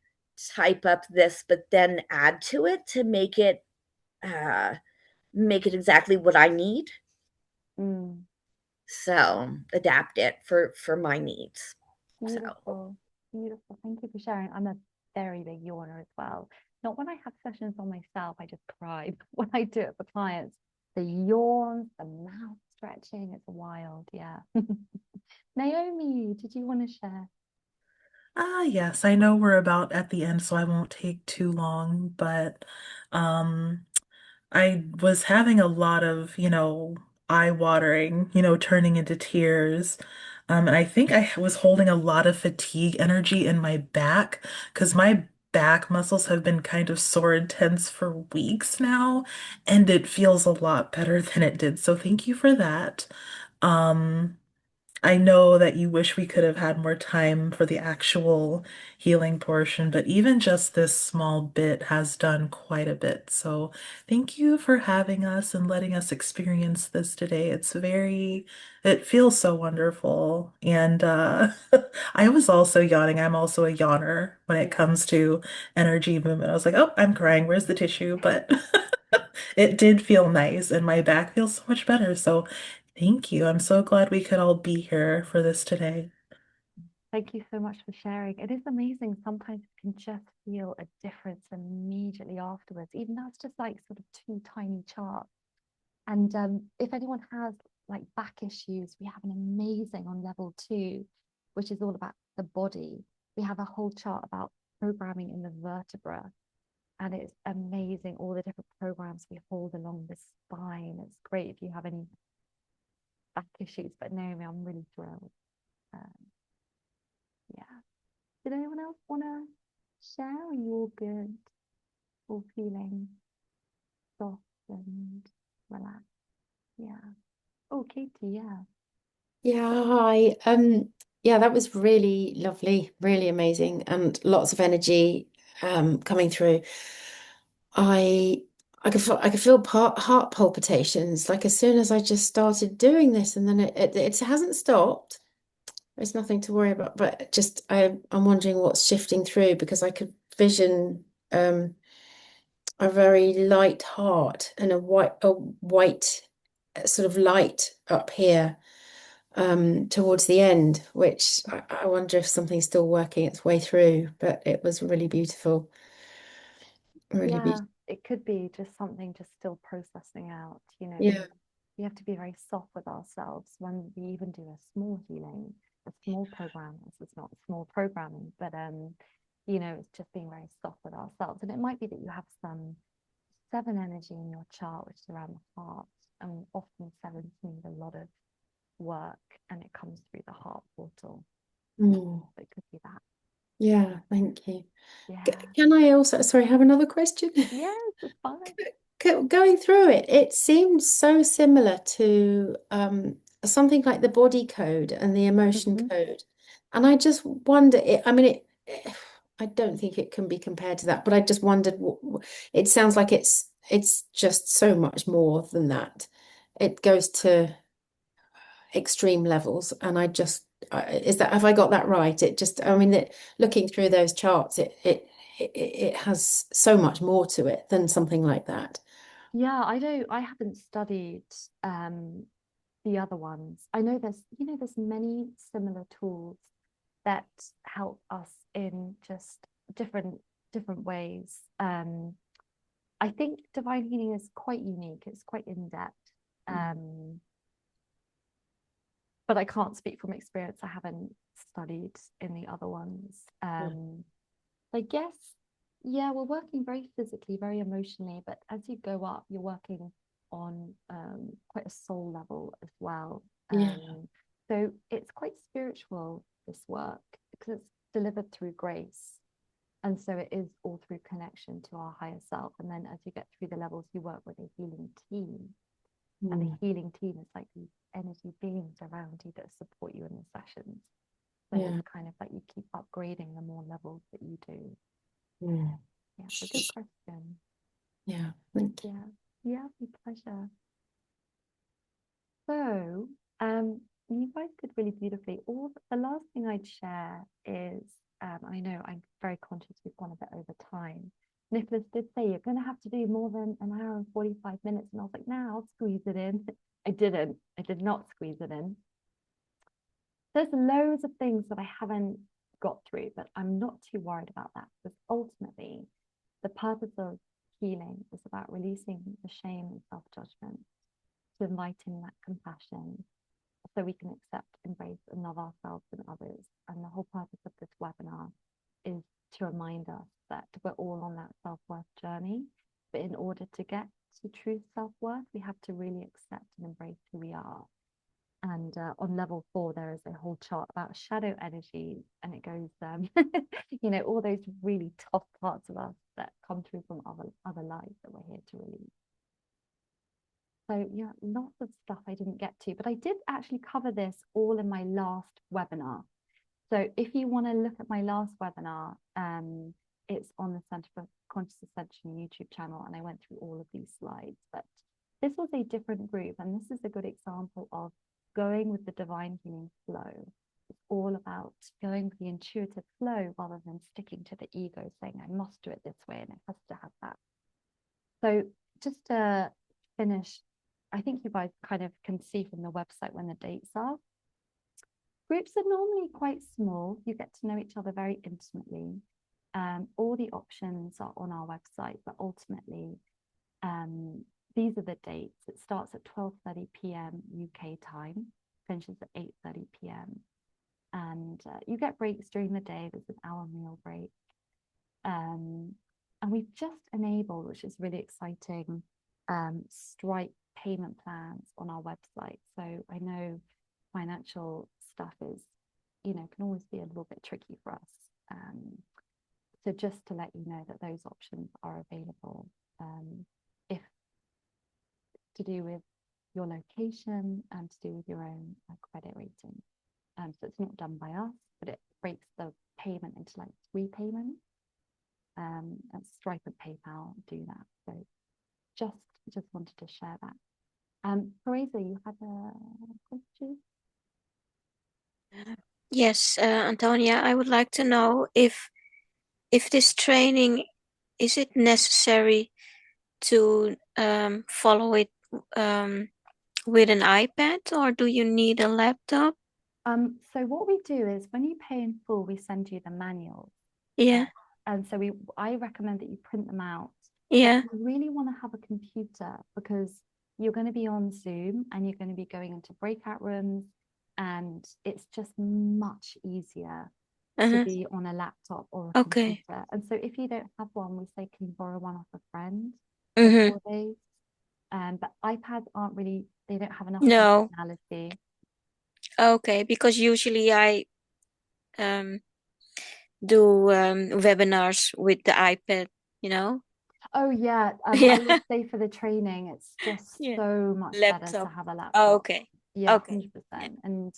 type up this, but then add to it to uh make it exactly what I need. Mm. So adapt it for my needs. So Beautiful. Beautiful. Thank you for sharing. I'm a very big yawner as well. Not when I have sessions on myself, I just cry. But when I do it for clients, the yawns, the mouth stretching, it's wild. Yeah. Naomi, did you want to share? Yes, I know we're about at the end, so I won't take too long, but um I was having a lot of, eye watering, turning into tears. And I think I was holding a lot of fatigue energy in my back because my back muscles have been kind of sore and tense for weeks now, and it feels a lot better than it did. So thank you for that. Um, I know that you wish we could have had more time for the actual healing portion, but even just this small bit has done quite a bit. So thank you for having us and letting us experience this today. It feels so wonderful. And I was also yawning. I'm also a yawner when it comes to energy movement. I was like, oh, I'm crying. Where's the tissue? But it did feel nice, and my back feels so much better. So thank you. I'm so glad we could all be here for this today. Thank you so much for sharing. It is amazing. Sometimes you can just feel a difference immediately afterwards. Even that's just like sort of two tiny charts. And if anyone has like back issues, we have an amazing on level 2, which is all about the body. We have a whole chart about programming in the vertebra. And it's amazing all the different programs we hold along the spine. It's great if you have any back issues. But Naomi, I'm really thrilled. Um, yeah. Did anyone else want to share? Are you all good? All feeling soft and relaxed? Yeah. Oh, Katie, yeah. Yeah, hi. Yeah, that was really lovely, really amazing, and lots of energy coming through. I I could feel heart palpitations like as soon as I just started doing this, and then it hasn't stopped. There's nothing to worry about, but just I'm wondering what's shifting through because I could vision a very light heart and a white sort of light up here towards the end, which I wonder if something's still working its way through, but it was really beautiful. Really Yeah, beautiful. it could be just something just still processing out. Yeah. We have to be very soft with ourselves when we even do a small healing, a small program. This is not small programming, but it's just being very soft with ourselves. And it might be that you have some 7 energy in your chart, which is around the heart. And often 7s need a lot of work and it comes through the heart portal. Mm. It could be that. Yeah, thank you. Yeah. Can I also, sorry, have another question? Yes, it's fine. Going through it, it seemed so similar to something like the body code and the emotion code. And I just wonder, I don't think it can be compared to that, but I just wondered, it sounds like it's just so much more than that. It goes to extreme levels, and have I got that right? Looking through those charts, it has so much more to it than something like that. Yeah, I haven't studied the other ones. I know there's many similar tools that help us in just different different ways. I think divine healing is quite unique. It's quite in-depth. But I can't speak from experience. I haven't studied in the other ones. I guess, yeah, we're working very physically, very emotionally, but as you go up, you're working on quite a soul level as well. So it's quite spiritual, this work, because it's delivered through grace. And so it is all through connection to our higher self. And then as you get through the levels, you work with a healing team. And the healing team is like these energy beings around you that support you in the sessions. So it's kind of like you keep upgrading the more levels that you do. Yeah, it's a good question. Yeah, thank you. Yeah, my pleasure. So, you guys did really beautifully. The last thing I'd share is, I know I'm very conscious we've gone a bit over time. Nicholas did say you're going to have to do more than an hour and 45 minutes, and I was like, nah, I'll squeeze it in. I did not squeeze it in. There's loads of things that I haven't got through, but I'm not too worried about that, because ultimately the purpose of healing is about releasing the shame and self-judgment, to inviting that compassion so we can accept, embrace, and love ourselves and others. And the whole purpose of this webinar is to remind us that we're all on that self-worth journey. But in order to get to true self-worth, we have to really accept and embrace who we are. And on level 4, there is a whole chart about shadow energies, and it goes, all those really tough parts of us that come through from other lives that we're here to release. So yeah, lots of stuff I didn't get to, but I did actually cover this all in my last webinar. So if you want to look at my last webinar, it's on the Center for Conscious Ascension YouTube channel, and I went through all of these slides. But this was a different group, and this is a good example of going with the divine healing flow. It's all about going with the intuitive flow rather than sticking to the ego, saying I must do it this way and it has to have that. So just to finish, I think you guys kind of can see from the website when the dates are. Groups are normally quite small. You get to know each other very intimately. All the options are on our website, but ultimately, these are the dates. It starts at 12:30 p.m. UK time, finishes at 8:30 p.m. And you get breaks during the day. There's an hour meal break. And we've just enabled, which is really exciting, Stripe payment plans on our website. So I know financial stuff is, can always be a little bit tricky for us. So just to let you know that those options are available, if to do with your location and to do with your own credit rating. So it's not done by us, but it breaks the payment into like 3 payments. And Stripe and PayPal do that. So just wanted to share that. Teresa, you had a question? Yes, Antonia, I would like to know if this training, is it necessary to follow it with an iPad, or do you need a laptop? So what we do is when you pay in full, we send you the manuals. Yeah. And so I recommend that you print them out. Yeah. But you really want to have a computer, because you're going to be on Zoom and you're going to be going into breakout rooms, and it's just much easier to be on a laptop or a computer. And so if you don't have one, we say, can you borrow one off a friend for 4 days? But iPads aren't really, they don't have enough functionality. Okay, because usually I do webinars with the iPad, Oh yeah, I would say for the training, it's just so much better to have a laptop. Oh, okay. Yeah, Okay. 100%. And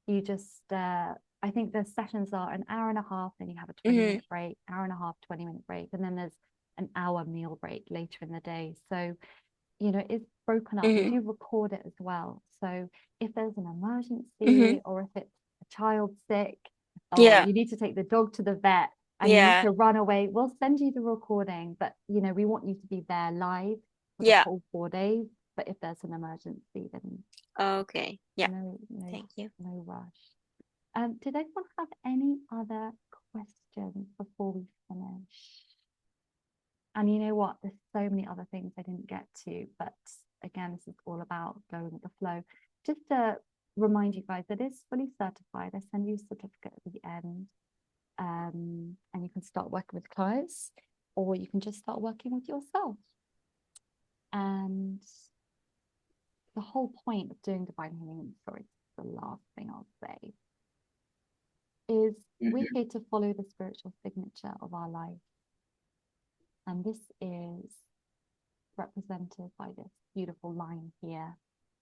you just, I think the sessions are an hour and a half, then you have a 20-minute break, hour and a half, 20-minute break, and then there's an hour meal break later in the day. So, it's broken up. We do record it as well. So if there's an emergency, or if it's a child sick, or you need to take the dog to the vet and you need to run away, we'll send you the recording. But we want you to be there live for the Yeah. whole 4 days. But if there's an emergency, then Okay. Yeah. no Thank you. rush. Did anyone have any other questions before we finish? And you know what? There's so many other things I didn't get to, but again, this is all about going with the flow. Just to remind you guys, it is fully certified. I send you a certificate at the end, and you can start working with clients, or you can just start working with yourself. And the whole point of doing divine healing, sorry, the last thing I'll say, is we're here to follow the spiritual signature of our life. And this is represented by this beautiful line here,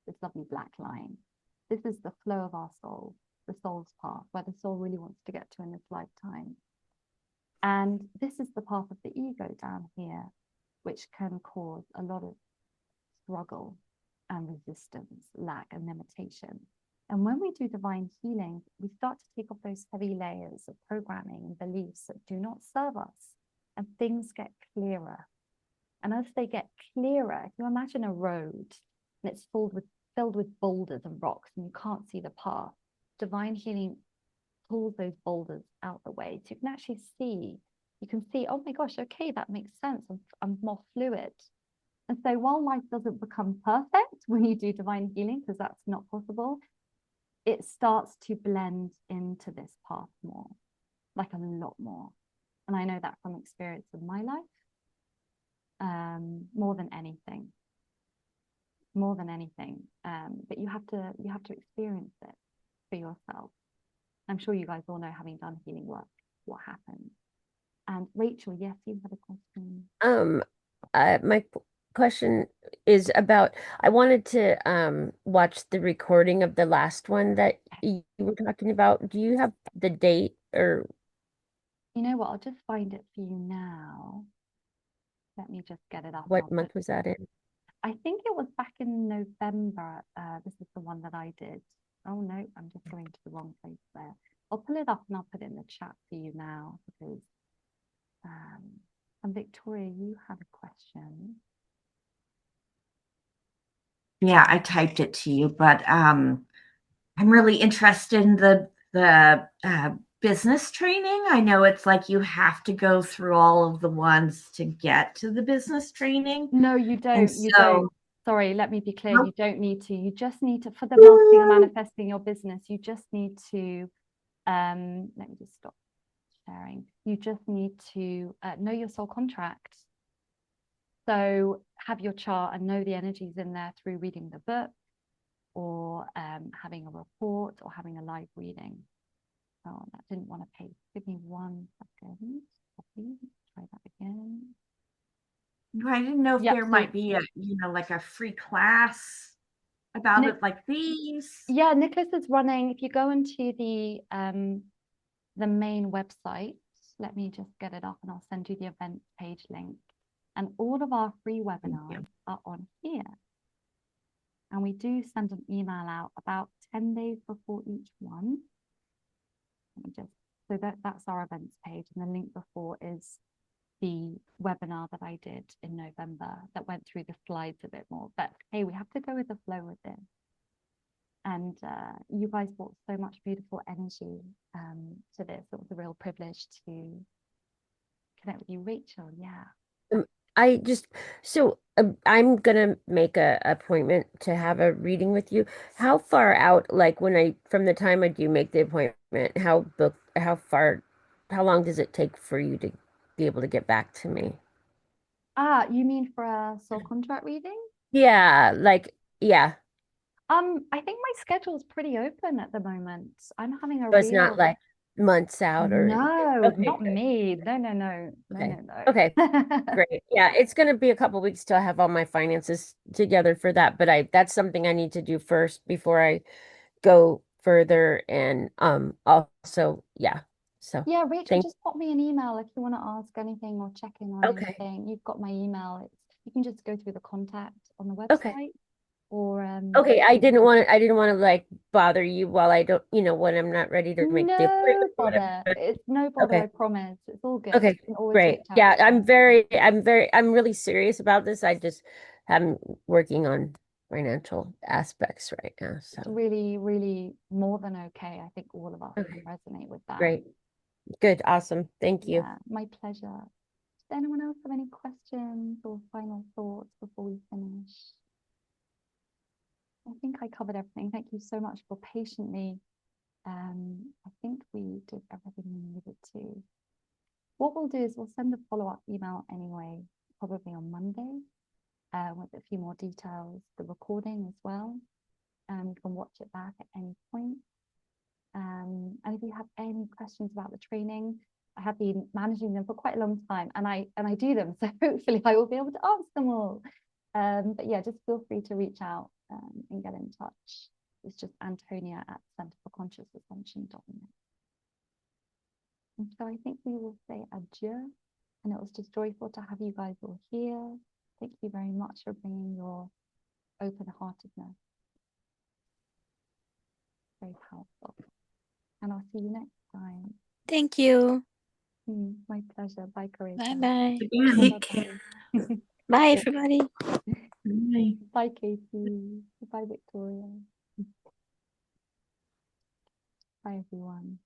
this lovely black line. This is the flow of our soul, the soul's path, where the soul really wants to get to in this lifetime. And this is the path of the ego down here, which can cause a lot of struggle and resistance, lack and limitation. And when we do divine healing, we start to take off those heavy layers of programming and beliefs that do not serve us, and things get clearer. And as they get clearer, if you imagine a road and it's filled with boulders and rocks and you can't see the path, divine healing pulls those boulders out the way. So you can actually see, oh my gosh, okay, that makes sense. I'm more fluid. And so while life doesn't become perfect when you do divine healing, because that's not possible, it starts to blend into this path more, like a lot more. And I know that from experience in my life. More than anything, but you have to experience it for yourself. I'm sure you guys all know, having done healing work, what happens. And Rachel, yes, you had a question. My question is about, I wanted to watch the recording of the last one that you were talking about. Do you have the date, or you know what, I'll just find it for you now. Let me just get it up. what month was that in? I think it was back in November. This is the one that I did. Oh no, I'm just going to the wrong place there. I'll pull it up and I'll put it in the chat for you now, because and Victoria, you had a question. Yeah, I typed it to you, but I'm really interested in the business training. I know it's like you have to go through all of the ones to get to the business training. No, you don't. And You so, don't. Sorry, let me be clear. Nope. You don't need to. You just need to, for the marketing and manifesting your business, you just need to, let me just stop sharing. You just need to know your soul contract. So have your chart and know the energies in there through reading the book, or having a report, or having a live reading. Oh, that didn't want to paste. Give me 1 second. Copy. Try that again. I didn't know if Yep, there so might be like a free class about it like these. Yeah, Nicholas is running. If you go into the main website, let me just get it up and I'll send you the event page link. And all of our free webinars are on here. And we do send an email out about 10 days before each one. Let me just, so that's our events page, and the link before is the webinar that I did in November that went through the slides a bit more. But hey, we have to go with the flow with this. And you guys brought so much beautiful energy to this. It was a real privilege to connect with you, Rachel. Yeah. I'm gonna make a appointment to have a reading with you. How far out, like from the time I do make the appointment, how long does it take for you to be able to get back to me? You mean for a soul contract reading? Yeah, yeah. I think my schedule is pretty open at the moment. I'm having a So it's real not like months out or anything. No, Okay, not good. me. No. Okay. Okay. No. Great. Yeah, it's going to be a couple weeks till I have all my finances together for that, but that's something I need to do first before I go further. And also, yeah. So Yeah, Rachel, thank just pop me an email if you want to ask anything or check in on Okay. anything. You've got my email. You can just go through the contact on the Okay. website, or Okay, I didn't want to like bother you while I don't, when I'm not ready to make the no appointment or whatever. bother. It's no bother, I Okay. promise. It's all good. Okay, You can always great. reach out Yeah, to me. I'm really serious about this. I just I'm working on financial aspects right now. It's So really, really more than okay. I think all of us okay, can resonate with that. great. Good. Awesome. Thank you. Yeah, my pleasure. Does anyone else have any questions or final thoughts before we finish? I think I covered everything. Thank you so much for patiently. I think we did everything we needed to. What we'll do is we'll send a follow-up email anyway, probably on Monday, with a few more details, the recording as well. You can watch it back at any point. And if you have any questions about the training, I have been managing them for quite a long time, and I do them, so hopefully I will be able to answer them all. But yeah, just feel free to reach out and get in touch. It's just Antonia at centerforconsciousascension.net. And so I think we will say adieu, and it was just joyful to have you guys all here. Thank you very much for bringing your open-heartedness. Very powerful. And I'll see you next time. Thank you. My pleasure. Bye, Carissa. Bye-bye. Take care. Bye, everybody. Bye. Bye, Katie. Bye, Victoria. Bye, everyone.